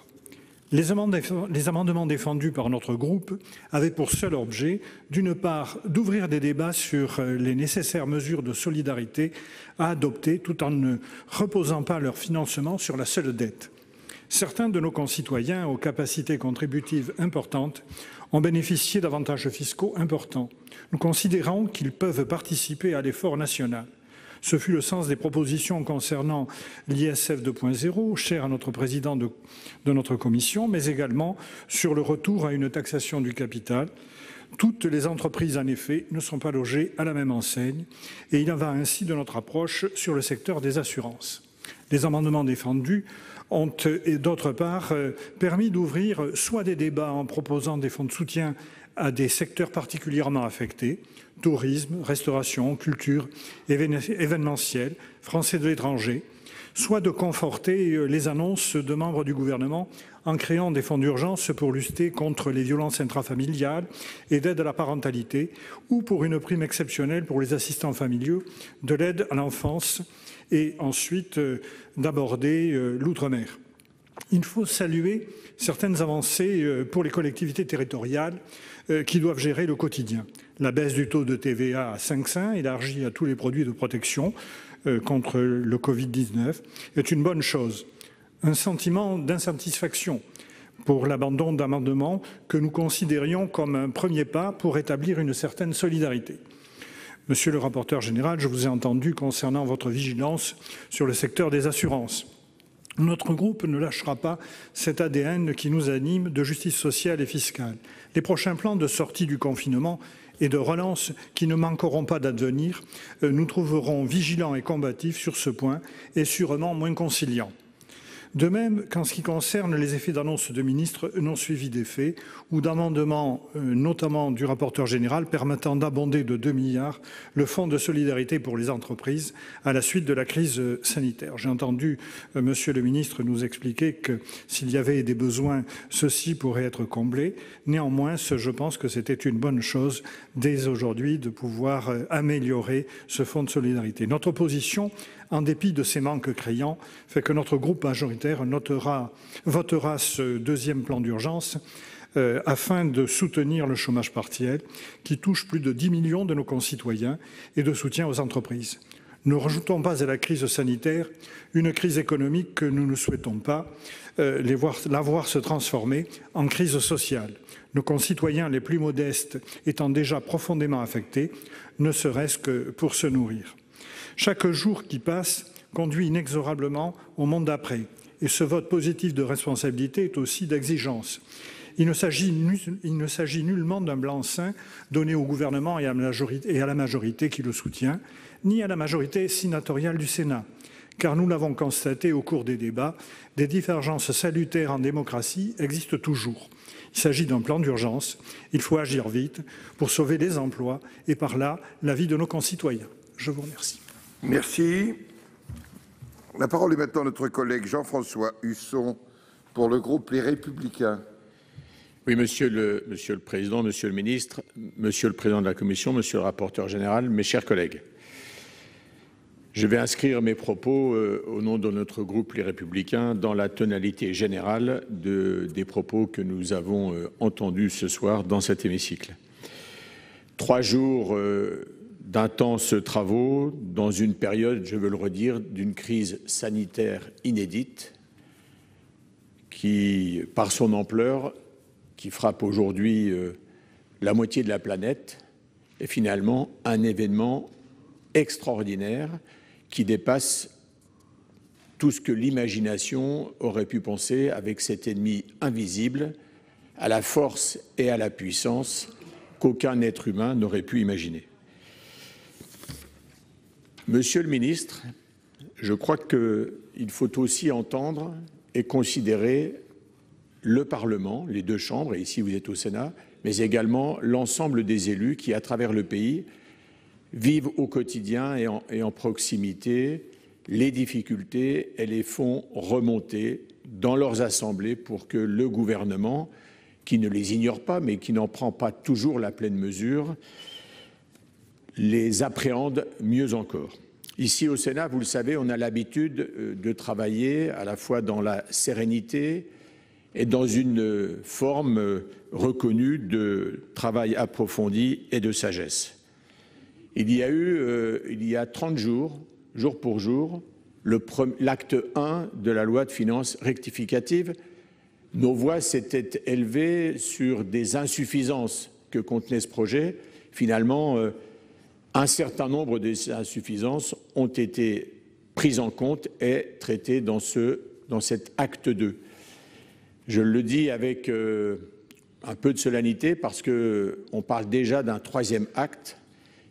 Les amendements défendus par notre groupe avaient pour seul objet, d'une part, d'ouvrir des débats sur les nécessaires mesures de solidarité à adopter tout en ne reposant pas leur financement sur la seule dette. Certains de nos concitoyens aux capacités contributives importantes ont bénéficié d'avantages fiscaux importants. Nous considérons qu'ils peuvent participer à l'effort national. Ce fut le sens des propositions concernant l'ISF 2.0, cher à notre président de notre commission, mais également sur le retour à une taxation du capital. Toutes les entreprises, en effet, ne sont pas logées à la même enseigne et il en va ainsi de notre approche sur le secteur des assurances. Les amendements défendus ont, et d'autre part, permis d'ouvrir soit des débats en proposant des fonds de soutien à des secteurs particulièrement affectés, tourisme, restauration, culture, événementiel, Français de l'étranger, soit de conforter les annonces de membres du gouvernement en créant des fonds d'urgence pour lutter contre les violences intrafamiliales et d'aide à la parentalité, ou pour une prime exceptionnelle pour les assistants familiaux de l'aide à l'enfance, et ensuite d'aborder l'outre-mer. Il faut saluer certaines avancées pour les collectivités territoriales qui doivent gérer le quotidien. La baisse du taux de TVA à 5,5, élargi à tous les produits de protection contre le Covid-19, est une bonne chose. Un sentiment d'insatisfaction pour l'abandon d'amendements que nous considérions comme un premier pas pour établir une certaine solidarité. Monsieur le rapporteur général, je vous ai entendu concernant votre vigilance sur le secteur des assurances. Notre groupe ne lâchera pas cet ADN qui nous anime de justice sociale et fiscale. Les prochains plans de sortie du confinement et de relance qui ne manqueront pas d'advenir, nous trouverons vigilants et combatifs sur ce point et sûrement moins conciliants. De même qu'en ce qui concerne les effets d'annonce de ministres non suivis d'effets ou d'amendements, notamment du rapporteur général, permettant d'abonder de 2 milliards le fonds de solidarité pour les entreprises à la suite de la crise sanitaire. J'ai entendu Monsieur le ministre nous expliquer que s'il y avait des besoins, ceux-ci pourraient être comblés. Néanmoins, je pense que c'était une bonne chose dès aujourd'hui de pouvoir améliorer ce fonds de solidarité. Notre position, en dépit de ces manques criants, fait que notre groupe majoritaire votera ce deuxième plan d'urgence afin de soutenir le chômage partiel qui touche plus de 10 millions de nos concitoyens et de soutien aux entreprises. Ne rajoutons pas à la crise sanitaire une crise économique que nous ne souhaitons pas la voir se transformer en crise sociale. Nos concitoyens les plus modestes étant déjà profondément affectés, ne serait-ce que pour se nourrir. Chaque jour qui passe conduit inexorablement au monde d'après. Et ce vote positif de responsabilité est aussi d'exigence. Il ne s'agit nullement d'un blanc-seing donné au gouvernement et à la majorité qui le soutient, ni à la majorité sénatoriale du Sénat. Car nous l'avons constaté au cours des débats, des divergences salutaires en démocratie existent toujours. Il s'agit d'un plan d'urgence. Il faut agir vite pour sauver les emplois et par là la vie de nos concitoyens. Je vous remercie. Merci. La parole est maintenant à notre collègue Jean-François Husson pour le groupe Les Républicains. Oui, Monsieur le Président, Monsieur le Ministre, Monsieur le Président de la Commission, Monsieur le rapporteur général, mes chers collègues. Je vais inscrire mes propos au nom de notre groupe Les Républicains dans la tonalité générale des propos que nous avons entendus ce soir dans cet hémicycle. 3 jours d'intenses travaux dans une période, je veux le redire, d'une crise sanitaire inédite qui, par son ampleur, qui frappe aujourd'hui la moitié de la planète, est finalement un événement extraordinaire qui dépasse tout ce que l'imagination aurait pu penser avec cet ennemi invisible, à la force et à la puissance qu'aucun être humain n'aurait pu imaginer. Monsieur le ministre, je crois qu'il faut aussi entendre et considérer le Parlement, les 2 chambres, et ici vous êtes au Sénat, mais également l'ensemble des élus qui, à travers le pays, vivent au quotidien et en proximité les difficultés et les font remonter dans leurs assemblées pour que le gouvernement, qui ne les ignore pas, mais qui n'en prend pas toujours la pleine mesure, les appréhende mieux encore. Ici au Sénat, vous le savez, on a l'habitude de travailler à la fois dans la sérénité et dans une forme reconnue de travail approfondi et de sagesse. Il y a eu, il y a 30 jours, jour pour jour, l'acte 1 de la loi de finances rectificative. Nos voix s'étaient élevées sur des insuffisances que contenait ce projet. Finalement, un certain nombre des insuffisances ont été prises en compte et traitées dans cet acte 2. Je le dis avec un peu de solennité parce qu'on parle déjà d'un 3e acte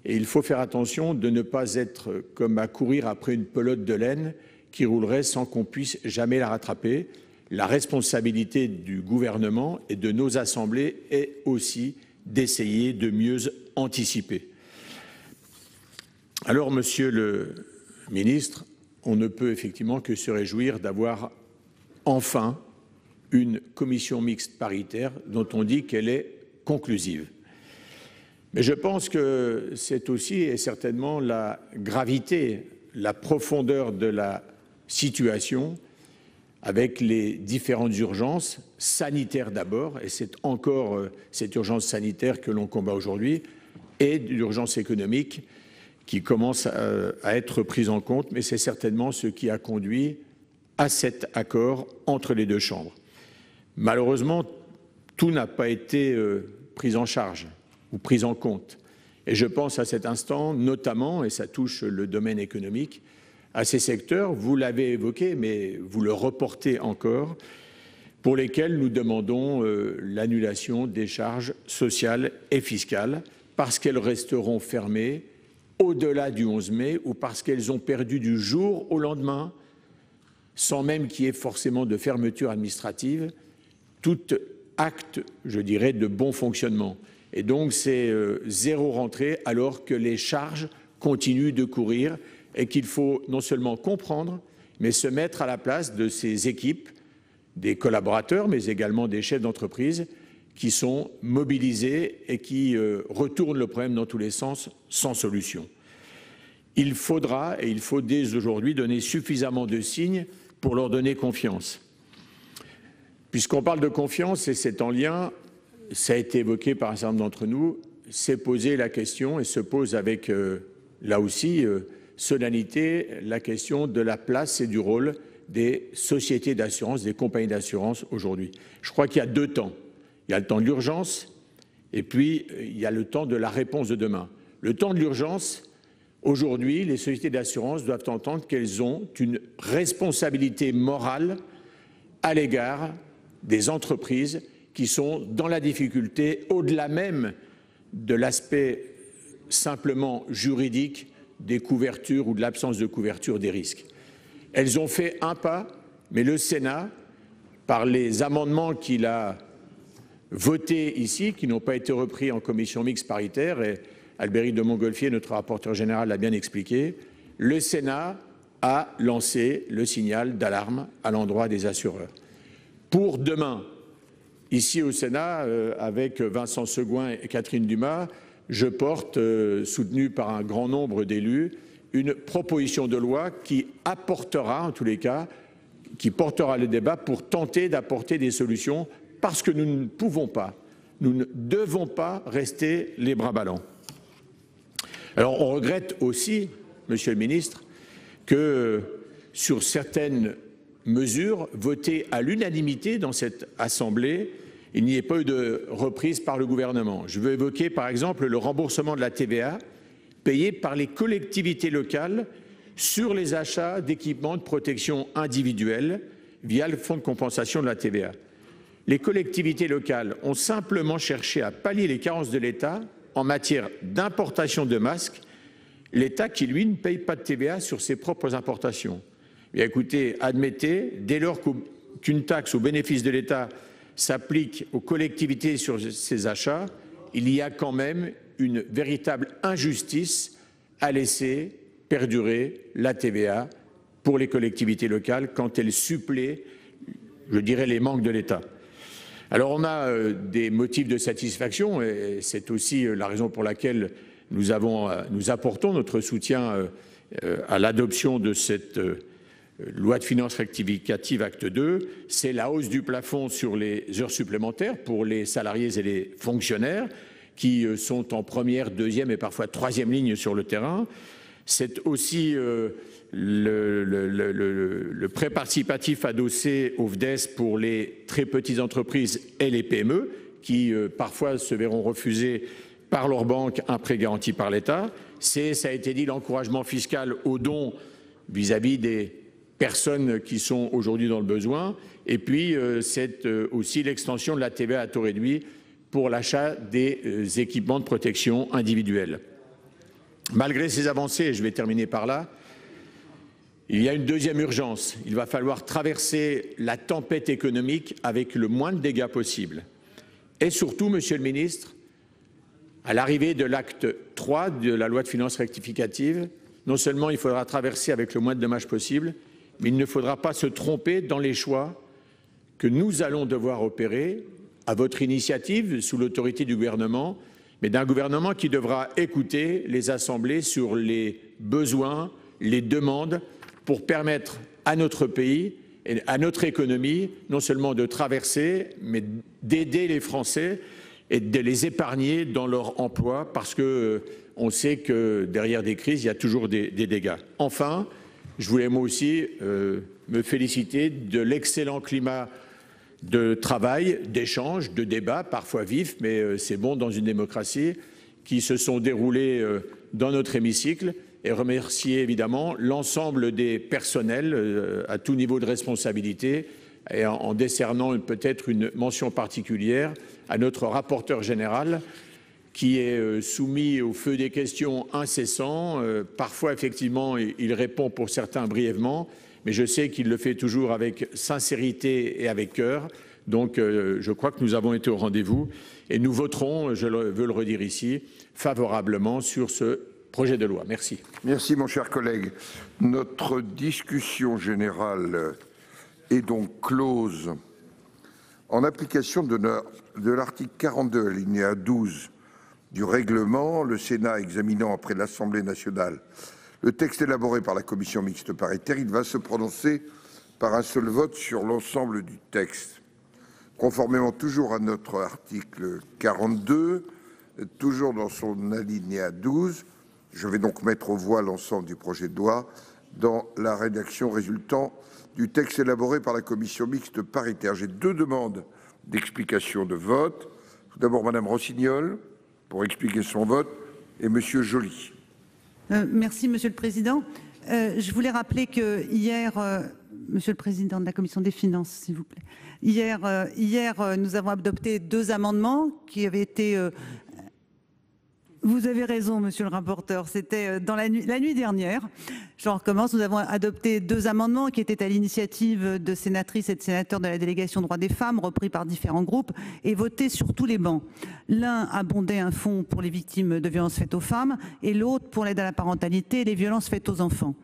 et il faut faire attention de ne pas être comme à courir après une pelote de laine qui roulerait sans qu'on puisse jamais la rattraper. La responsabilité du gouvernement et de nos assemblées est aussi d'essayer de mieux anticiper. Alors, Monsieur le Ministre, on ne peut effectivement que se réjouir d'avoir enfin une commission mixte paritaire dont on dit qu'elle est conclusive. Mais je pense que c'est aussi et certainement la gravité, la profondeur de la situation avec les différentes urgences sanitaires d'abord, et c'est encore cette urgence sanitaire que l'on combat aujourd'hui, et l'urgence économique qui commence à être prise en compte, mais c'est certainement ce qui a conduit à cet accord entre les deux chambres. Malheureusement, tout n'a pas été pris en charge ou pris en compte. Et je pense à cet instant, notamment, et ça touche le domaine économique, à ces secteurs, vous l'avez évoqué, mais vous le reportez encore, pour lesquels nous demandons l'annulation des charges sociales et fiscales, parce qu'elles resteront fermées au-delà du 11 mai ou parce qu'elles ont perdu du jour au lendemain, sans même qu'il y ait forcément de fermeture administrative, tout acte, je dirais, de bon fonctionnement. Et donc c'est zéro rentrée alors que les charges continuent de courir et qu'il faut non seulement comprendre, mais se mettre à la place de ces équipes, des collaborateurs, mais également des chefs d'entreprise qui sont mobilisés et qui retournent le problème dans tous les sens sans solution. Il faudra, et il faut dès aujourd'hui, donner suffisamment de signes pour leur donner confiance. Puisqu'on parle de confiance, et c'est en lien, ça a été évoqué par un certain nombre d'entre nous, s'est posé la question, et se pose avec, là aussi, solennité, la question de la place et du rôle des sociétés d'assurance, des compagnies d'assurance aujourd'hui. Je crois qu'il y a deux temps. Il y a le temps de l'urgence et puis il y a le temps de la réponse de demain. Le temps de l'urgence, aujourd'hui, les sociétés d'assurance doivent entendre qu'elles ont une responsabilité morale à l'égard des entreprises qui sont dans la difficulté, au-delà même de l'aspect simplement juridique des couvertures ou de l'absence de couverture des risques. Elles ont fait un pas, mais le Sénat, par les amendements qu'il a votés ici, qui n'ont pas été repris en commission mixte paritaire, et Albéric de Montgolfier, notre rapporteur général, l'a bien expliqué, le Sénat a lancé le signal d'alarme à l'endroit des assureurs. Pour demain, ici au Sénat, avec Vincent Segouin et Catherine Dumas, je porte, soutenu par un grand nombre d'élus, une proposition de loi qui apportera, en tous les cas, qui portera le débat pour tenter d'apporter des solutions, parce que nous ne pouvons pas, nous ne devons pas rester les bras ballants. Alors on regrette aussi, Monsieur le Ministre, que sur certaines mesures votées à l'unanimité dans cette Assemblée, il n'y ait pas eu de reprise par le gouvernement. Je veux évoquer par exemple le remboursement de la TVA payé par les collectivités locales sur les achats d'équipements de protection individuelle via le fonds de compensation de la TVA. Les collectivités locales ont simplement cherché à pallier les carences de l'État en matière d'importation de masques, l'État qui, lui, ne paye pas de TVA sur ses propres importations. Bien, écoutez, admettez, dès lors qu'une taxe au bénéfice de l'État s'applique aux collectivités sur ces achats, il y a quand même une véritable injustice à laisser perdurer la TVA pour les collectivités locales quand elle supplée, je dirais, les manques de l'État. Alors on a des motifs de satisfaction et c'est aussi la raison pour laquelle nous apportons notre soutien à l'adoption de cette loi de finances rectificative acte 2, c'est la hausse du plafond sur les heures supplémentaires pour les salariés et les fonctionnaires qui sont en première, deuxième et parfois troisième ligne sur le terrain. C'est aussi le prêt participatif adossé au FDES pour les très petites entreprises et les PME qui parfois se verront refuser par leur banque un prêt garanti par l'État. C'est, ça a été dit, l'encouragement fiscal aux dons vis-à-vis des personnes qui sont aujourd'hui dans le besoin. Et puis, c'est aussi l'extension de la TVA à taux réduit pour l'achat des équipements de protection individuelle. Malgré ces avancées, et je vais terminer par là, il y a une deuxième urgence. Il va falloir traverser la tempête économique avec le moins de dégâts possible. Et surtout, Monsieur le Ministre, à l'arrivée de l'acte 3 de la loi de finances rectificative, non seulement il faudra traverser avec le moins de dommages possible, mais il ne faudra pas se tromper dans les choix que nous allons devoir opérer à votre initiative, sous l'autorité du gouvernement, mais d'un gouvernement qui devra écouter les assemblées sur les besoins, les demandes, pour permettre à notre pays et à notre économie, non seulement de traverser, mais d'aider les Français et de les épargner dans leur emploi, parce que on sait que derrière des crises, il y a toujours des dégâts. Enfin, je voulais moi aussi me féliciter de l'excellent climat de travail, d'échange, de débat, parfois vifs, mais c'est bon dans une démocratie, qui se sont déroulés dans notre hémicycle, et remercier évidemment l'ensemble des personnels à tout niveau de responsabilité, et en décernant peut-être une mention particulière à notre rapporteur général, qui est soumis au feu des questions incessants. Parfois, effectivement, il répond pour certains brièvement, mais je sais qu'il le fait toujours avec sincérité et avec cœur. Donc, je crois que nous avons été au rendez-vous et nous voterons, je veux le redire ici, favorablement sur ce projet de loi. Merci. Merci, mon cher collègue. Notre discussion générale est donc close. En application de l'article 42, alinéa 12 du règlement, le Sénat examinant après l'Assemblée nationale le texte élaboré par la commission mixte paritaire, il va se prononcer par un seul vote sur l'ensemble du texte. Conformément toujours à notre article 42, toujours dans son alinéa 12, je vais donc mettre aux voix l'ensemble du projet de loi dans la rédaction résultant du texte élaboré par la commission mixte paritaire. J'ai deux demandes d'explication de vote. Tout d'abord, Madame Rossignol, pour expliquer son vote, et Monsieur Joly. Merci, Monsieur le Président. Je voulais rappeler que hier, Monsieur le Président de la Commission des Finances, s'il vous plaît, hier, nous avons adopté deux amendements qui avaient été... Vous avez raison, monsieur le rapporteur, c'était dans la nuit dernière. Je recommence, nous avons adopté deux amendements qui étaient à l'initiative de sénatrices et de sénateurs de la délégation droits des femmes, repris par différents groupes et votés sur tous les bancs. L'un abondait un fonds pour les victimes de violences faites aux femmes et l'autre pour l'aide à la parentalité et les violences faites aux enfants.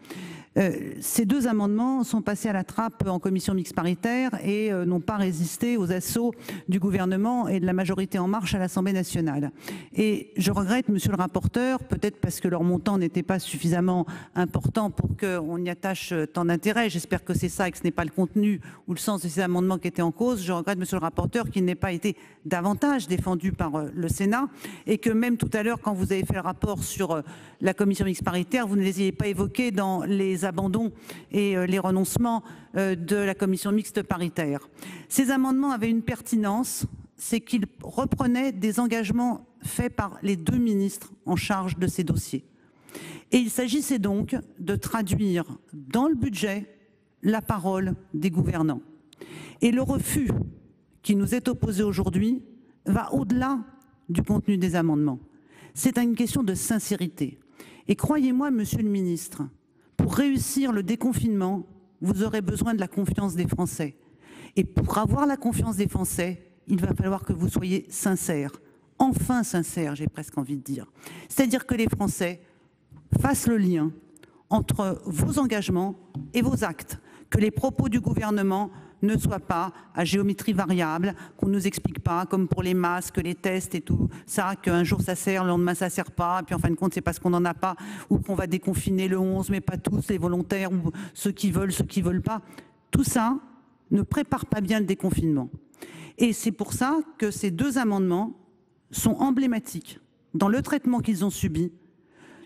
Ces deux amendements sont passés à la trappe en commission mixte paritaire et n'ont pas résisté aux assauts du gouvernement et de la majorité En Marche à l'Assemblée nationale. Et je regrette, monsieur le rapporteur, peut-être parce que leur montant n'était pas suffisamment important pour qu'on y attache tant d'intérêt. J'espère que c'est ça et que ce n'est pas le contenu ou le sens de ces amendements qui étaient en cause. Je regrette, monsieur le rapporteur, qu'il n'ait pas été davantage défendu par le Sénat et que même tout à l'heure, quand vous avez fait le rapport sur la commission mixte paritaire, vous ne les ayez pas évoqués dans les abandons et les renoncements de la commission mixte paritaire. Ces amendements avaient une pertinence, c'est qu'ils reprenaient des engagements faits par les deux ministres en charge de ces dossiers. Et il s'agissait donc de traduire dans le budget la parole des gouvernants. Et le refus qui nous est opposé aujourd'hui va au-delà du contenu des amendements. C'est une question de sincérité. Et croyez-moi, monsieur le ministre, pour réussir le déconfinement, vous aurez besoin de la confiance des Français. Et pour avoir la confiance des Français, il va falloir que vous soyez sincères. Enfin sincères, j'ai presque envie de dire. C'est-à-dire que les Français fassent le lien entre vos engagements et vos actes. Que les propos du gouvernement ne soient pas à géométrie variable, qu'on ne nous explique pas, comme pour les masques, les tests et tout ça, qu'un jour ça sert, le lendemain ça sert pas, puis en fin de compte c'est parce qu'on n'en a pas, ou qu'on va déconfiner le 11, mais pas tous, les volontaires, ou ceux qui veulent pas. Tout ça ne prépare pas bien le déconfinement. Et c'est pour ça que ces deux amendements sont emblématiques dans le traitement qu'ils ont subi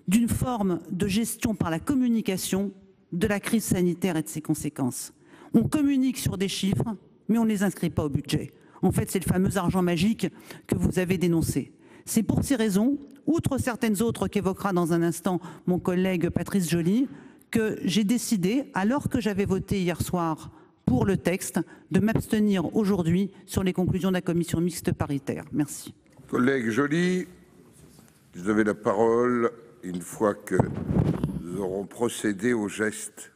d'une forme de gestion par la communication de la crise sanitaire et de ses conséquences. On communique sur des chiffres, mais on ne les inscrit pas au budget. En fait, c'est le fameux argent magique que vous avez dénoncé. C'est pour ces raisons, outre certaines autres qu'évoquera dans un instant mon collègue Patrice Joly, que j'ai décidé, alors que j'avais voté hier soir pour le texte, de m'abstenir aujourd'hui sur les conclusions de la commission mixte paritaire. Merci. Collègue Joly, vous avez la parole une fois que nous aurons procédé au geste.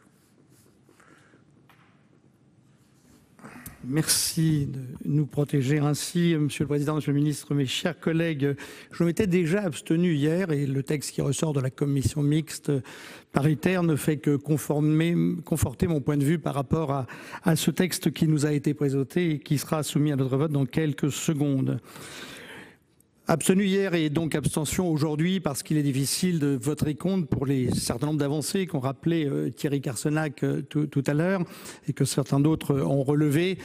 Merci de nous protéger ainsi, Monsieur le Président, Monsieur le Ministre, mes chers collègues. Je m'étais déjà abstenu hier et le texte qui ressort de la commission mixte paritaire ne fait que conforter mon point de vue par rapport à ce texte qui nous a été présenté et qui sera soumis à notre vote dans quelques secondes. Abstenu hier et donc abstention aujourd'hui parce qu'il est difficile de voter contre pour les certain nombre d'avancées qu'ont rappelé Thierry Carcenac tout à l'heure et que certains d'autres ont relevé,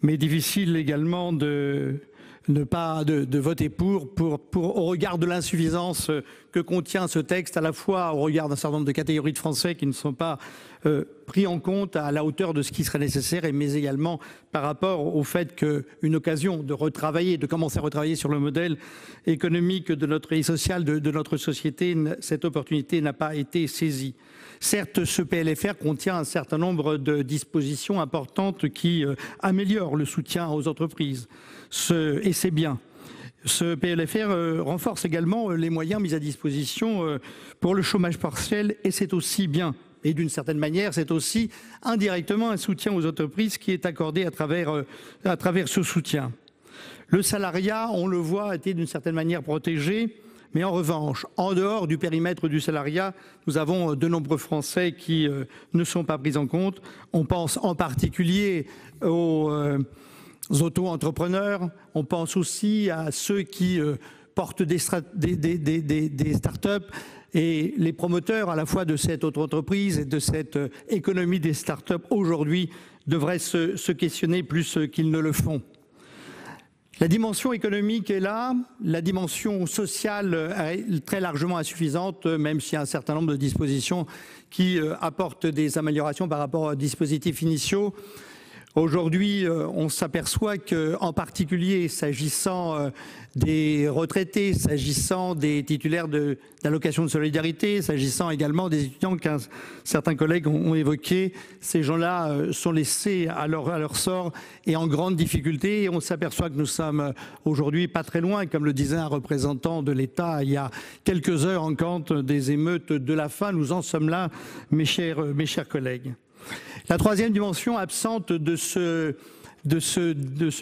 mais difficile également de voter pour au regard de l'insuffisance que contient ce texte, à la fois au regard d'un certain nombre de catégories de Français qui ne sont pas pris en compte à la hauteur de ce qui serait nécessaire, mais également par rapport au fait qu'une occasion de retravailler, de commencer à retravailler sur le modèle économique de notre et social de notre société, cette opportunité n'a pas été saisie. Certes, ce PLFR contient un certain nombre de dispositions importantes qui améliorent le soutien aux entreprises, et c'est bien. Ce PLFR renforce également les moyens mis à disposition pour le chômage partiel, et c'est aussi bien. Et d'une certaine manière, c'est aussi indirectement un soutien aux entreprises qui est accordé à travers ce soutien. Le salariat, on le voit, a été d'une certaine manière protégé. Mais en revanche, en dehors du périmètre du salariat, nous avons de nombreux Français qui ne sont pas pris en compte. On pense en particulier aux auto-entrepreneurs. On pense aussi à ceux qui portent des start-up. Et les promoteurs à la fois de cette auto-entreprise et de cette économie des start-up aujourd'hui devraient se questionner plus qu'ils ne le font. La dimension économique est là, la dimension sociale est très largement insuffisante, même s'il y a un certain nombre de dispositions qui apportent des améliorations par rapport aux dispositifs initiaux. Aujourd'hui, on s'aperçoit qu'en particulier, s'agissant des retraités, s'agissant des titulaires d'allocations de solidarité, s'agissant également des étudiants qu'un certains collègues ont évoqués, ces gens-là sont laissés à leur sort et en grande difficulté. Et on s'aperçoit que nous sommes aujourd'hui pas très loin, comme le disait un représentant de l'État il y a quelques heures en compte des émeutes de la faim. Nous en sommes là, mes chers collègues. La troisième dimension absente de ce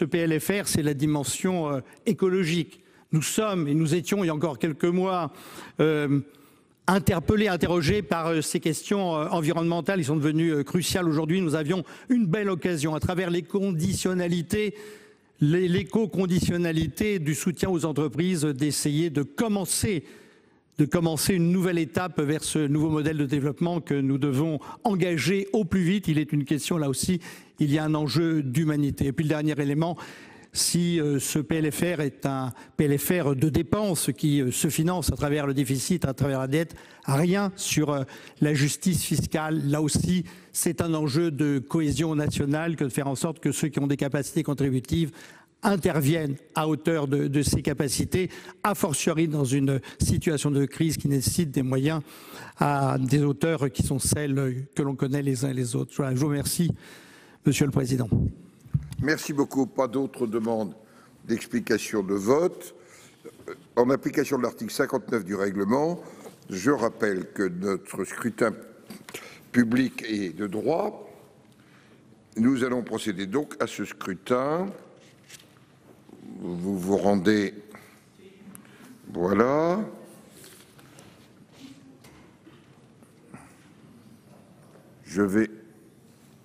PLFR, c'est la dimension écologique. Nous sommes et nous étions il y a encore quelques mois interrogés par ces questions environnementales. Ils sont devenus cruciales aujourd'hui. Nous avions une belle occasion à travers les conditionnalités, l'éco-conditionnalité du soutien aux entreprises d'essayer de commencer une nouvelle étape vers ce nouveau modèle de développement que nous devons engager au plus vite. Il est une question, là aussi, il y a un enjeu d'humanité. Et puis le dernier élément, si ce PLFR est un PLFR de dépenses qui se finance à travers le déficit, à travers la dette, rien sur la justice fiscale. Là aussi, c'est un enjeu de cohésion nationale que de faire en sorte que ceux qui ont des capacités contributives interviennent à hauteur de ces capacités, a fortiori dans une situation de crise qui nécessite des moyens à des hauteurs qui sont celles que l'on connaît les uns et les autres. Voilà, je vous remercie, Monsieur le Président. Merci beaucoup. Pas d'autres demandes d'explication de vote. En application de l'article 59 du règlement, je rappelle que notre scrutin public est de droit. Nous allons procéder donc à ce scrutin. Vous vous rendez, voilà. Je vais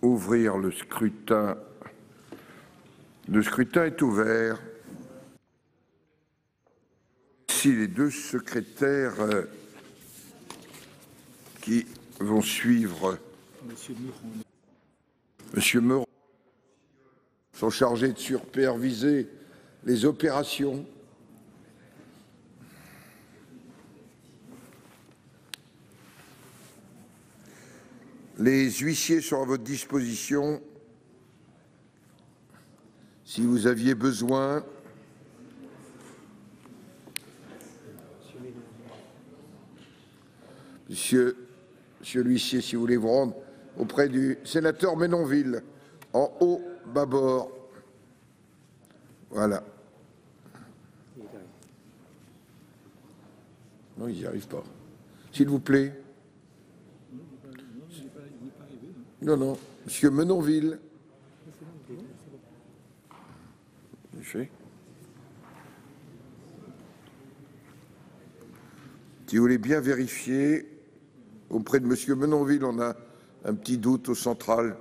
ouvrir le scrutin. Le scrutin est ouvert. Si les deux secrétaires qui vont suivre Monsieur Meurant sont chargés de superviser les opérations. Les huissiers sont à votre disposition si vous aviez besoin Monsieur l'huissier, si vous voulez vous rendre auprès du sénateur Menonville, en haut bâbord. Voilà. Non, il n'y arrive pas. S'il vous plaît. Non, non. Monsieur Menonville. Si vous voulez bien vérifier, auprès de monsieur Menonville, on a un petit doute au central.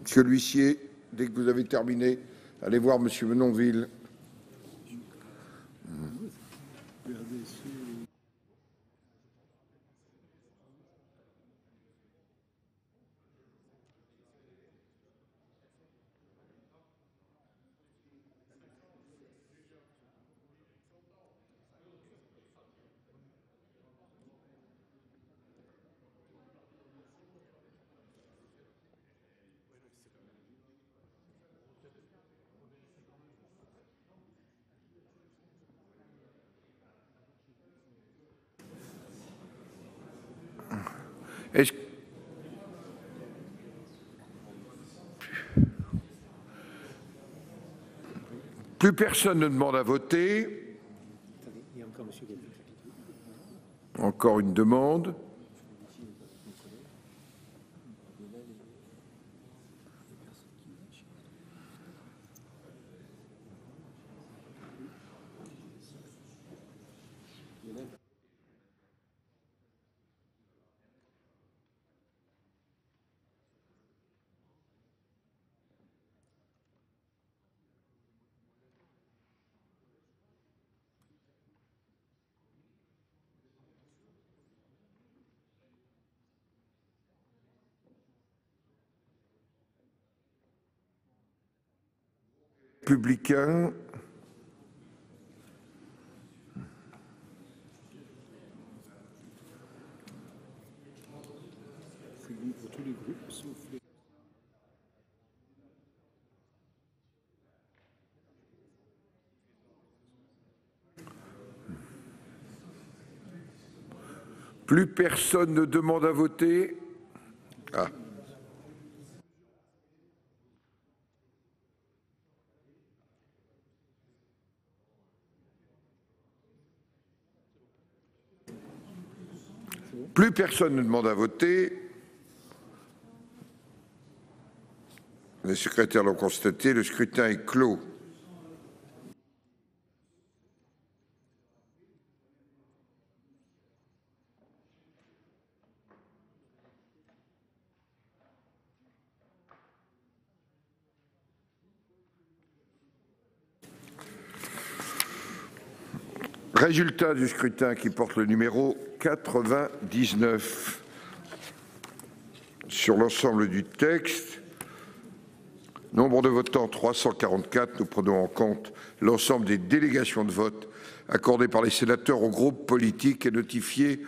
Monsieur l'huissier, dès que vous avez terminé, allez voir monsieur Menonville. Est-ce plus personne ne demande à voter? Encore une demande. Républicain. Plus personne ne demande à voter. Ah. Plus personne ne demande à voter. Les secrétaires l'ont constaté, le scrutin est clos. Résultat du scrutin qui porte le numéro 99. Sur l'ensemble du texte, nombre de votants 344, nous prenons en compte l'ensemble des délégations de vote accordées par les sénateurs aux groupes politiques et notifiées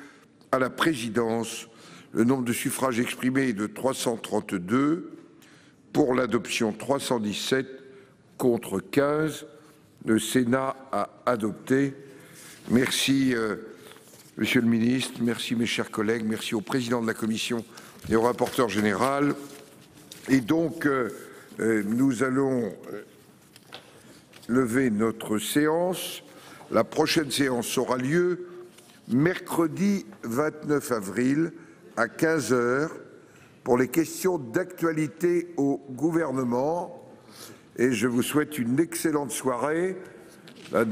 à la présidence. Le nombre de suffrages exprimés est de 332, pour l'adoption 317, contre 15. Le Sénat a adopté. Merci, monsieur le ministre, merci mes chers collègues, merci au président de la commission et au rapporteur général. Et donc, nous allons lever notre séance. La prochaine séance aura lieu mercredi 29 avril à 15 h pour les questions d'actualité au gouvernement. Et je vous souhaite une excellente soirée. La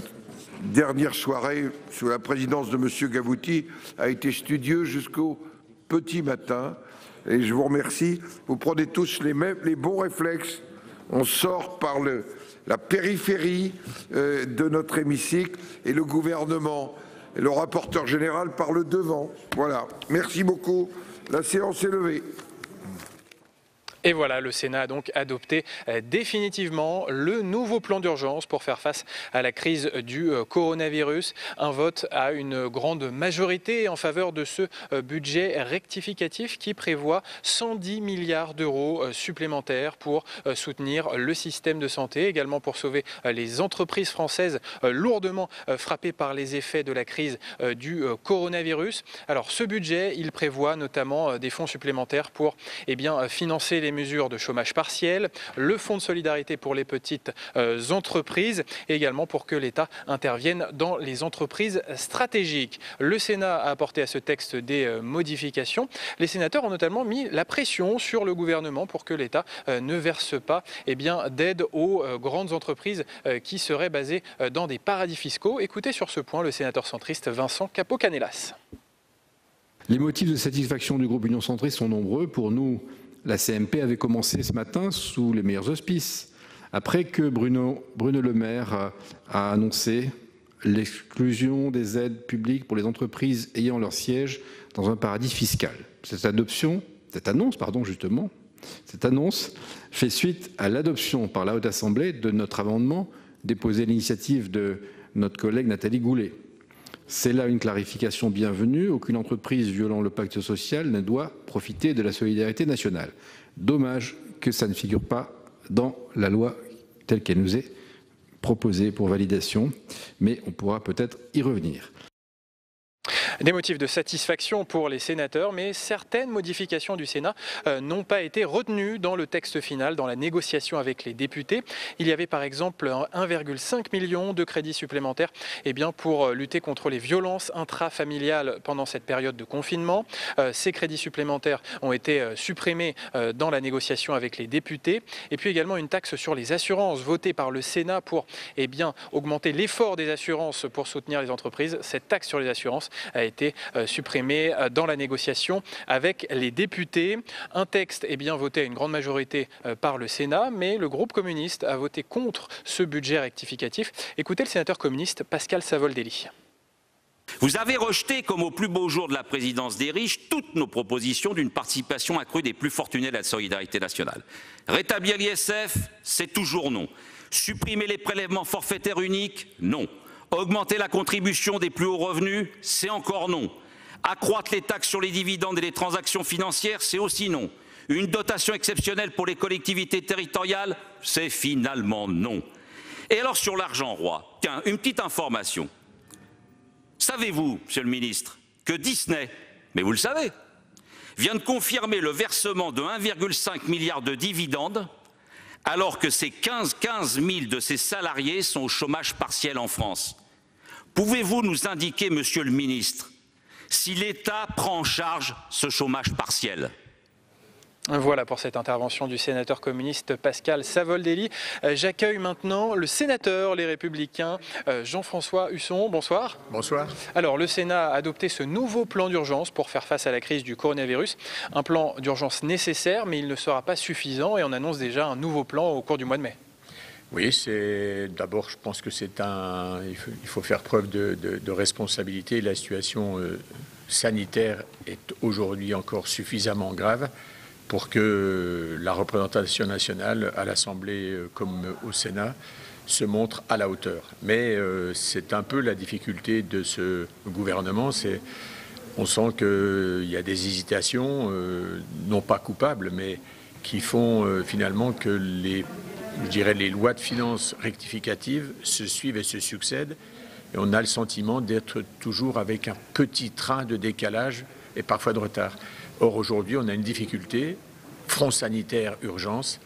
dernière soirée sous la présidence de monsieur Gavouty a été studieuse jusqu'au petit matin et je vous remercie. Vous prenez tous les bons réflexes. On sort par la périphérie de notre hémicycle et le gouvernement et le rapporteur général par le devant. Voilà. Merci beaucoup. La séance est levée. Et voilà, le Sénat a donc adopté définitivement le nouveau plan d'urgence pour faire face à la crise du coronavirus. Un vote à une grande majorité en faveur de ce budget rectificatif qui prévoit 110 milliards d'euros supplémentaires pour soutenir le système de santé, également pour sauver les entreprises françaises lourdement frappées par les effets de la crise du coronavirus. Alors ce budget, il prévoit notamment des fonds supplémentaires pour financer les mesures de chômage partiel, le fonds de solidarité pour les petites entreprises et également pour que l'État intervienne dans les entreprises stratégiques. Le Sénat a apporté à ce texte des modifications. Les sénateurs ont notamment mis la pression sur le gouvernement pour que l'État ne verse pas d'aide aux grandes entreprises qui seraient basées dans des paradis fiscaux. Écoutez sur ce point le sénateur centriste Vincent Capo-Canellas. Les motifs de satisfaction du groupe Union centriste sont nombreux. Pour nous, la CMP avait commencé ce matin sous les meilleurs auspices. Après que Bruno Le Maire a annoncé l'exclusion des aides publiques pour les entreprises ayant leur siège dans un paradis fiscal. Cette annonce fait suite à l'adoption par la Haute Assemblée de notre amendement déposé à l'initiative de notre collègue Nathalie Goulet. C'est là une clarification bienvenue. Aucune entreprise violant le pacte social ne doit profiter de la solidarité nationale. Dommage que ça ne figure pas dans la loi telle qu'elle nous est proposée pour validation, mais on pourra peut-être y revenir. Des motifs de satisfaction pour les sénateurs, mais certaines modifications du Sénat n'ont pas été retenues dans le texte final, dans la négociation avec les députés. Il y avait par exemple 1,5 million de crédits supplémentaires pour lutter contre les violences intrafamiliales pendant cette période de confinement. Ces crédits supplémentaires ont été supprimés dans la négociation avec les députés. Et puis également une taxe sur les assurances votée par le Sénat pour augmenter l'effort des assurances pour soutenir les entreprises. Cette taxe sur les assurances a été supprimé dans la négociation avec les députés. Un texte est bien voté à une grande majorité par le Sénat, mais le groupe communiste a voté contre ce budget rectificatif. Écoutez le sénateur communiste Pascal Savoldelli. Vous avez rejeté, comme au plus beau jour de la présidence des riches, toutes nos propositions d'une participation accrue des plus fortunés de la solidarité nationale. Rétablir l'ISF, c'est toujours non. Supprimer les prélèvements forfaitaires uniques, non. Augmenter la contribution des plus hauts revenus, c'est encore non. Accroître les taxes sur les dividendes et les transactions financières, c'est aussi non. Une dotation exceptionnelle pour les collectivités territoriales, c'est finalement non. Et alors sur l'argent roi, tiens, une petite information. Savez-vous, Monsieur le Ministre, que Disney, mais vous le savez, vient de confirmer le versement de 1,5 milliard de dividendes alors que ces 15 000 de ses salariés sont au chômage partiel en France. Pouvez-vous nous indiquer, Monsieur le Ministre, si l'État prend en charge ce chômage partiel ? Voilà pour cette intervention du sénateur communiste Pascal Savoldelli. J'accueille maintenant le sénateur Les Républicains, Jean-François Husson. Bonsoir. Bonsoir. Alors, le Sénat a adopté ce nouveau plan d'urgence pour faire face à la crise du coronavirus. Un plan d'urgence nécessaire, mais il ne sera pas suffisant et on annonce déjà un nouveau plan au cours du mois de mai. Oui, d'abord, je pense que il faut faire preuve de responsabilité. La situation sanitaire est aujourd'hui encore suffisamment grave pour que la représentation nationale, à l'Assemblée comme au Sénat, se montre à la hauteur. Mais c'est un peu la difficulté de ce gouvernement. On sent qu'il y a des hésitations, non pas coupables, mais qui font finalement que les lois de finances rectificatives se suivent et se succèdent. Et on a le sentiment d'être toujours avec un petit train de décalage et parfois de retard. Or, aujourd'hui, on a une difficulté, front sanitaire, urgence,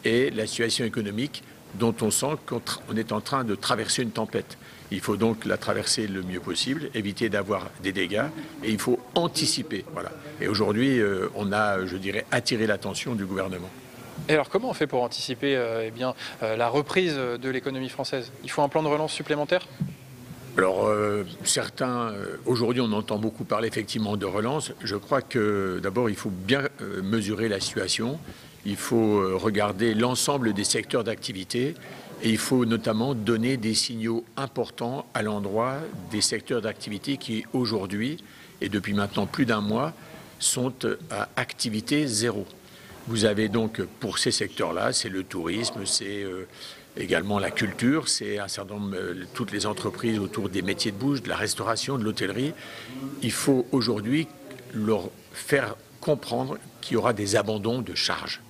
et la situation économique dont on sent qu'on est en train de traverser une tempête. Il faut donc la traverser le mieux possible, éviter d'avoir des dégâts, et il faut anticiper. Voilà. Et aujourd'hui, on a, attiré l'attention du gouvernement. Et alors, comment on fait pour anticiper la reprise de l'économie française ? Il faut un plan de relance supplémentaire ? Alors, aujourd'hui, on entend beaucoup parler effectivement de relance. Je crois que d'abord, il faut bien mesurer la situation. Il faut regarder l'ensemble des secteurs d'activité et il faut notamment donner des signaux importants à l'endroit des secteurs d'activité qui, aujourd'hui, et depuis maintenant plus d'un mois, sont à activité zéro. Vous avez donc pour ces secteurs-là, c'est le tourisme, c'est également la culture, c'est un certain nombre, toutes les entreprises autour des métiers de bouche, de la restauration, de l'hôtellerie. Il faut aujourd'hui leur faire comprendre qu'il y aura des abandons de charges.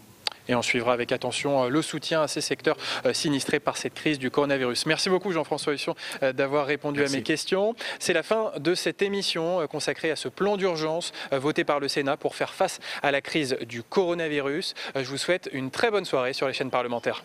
Et on suivra avec attention le soutien à ces secteurs sinistrés par cette crise du coronavirus. Merci beaucoup Jean-François Husson d'avoir répondu à mes questions. C'est la fin de cette émission consacrée à ce plan d'urgence voté par le Sénat pour faire face à la crise du coronavirus. Je vous souhaite une très bonne soirée sur les chaînes parlementaires.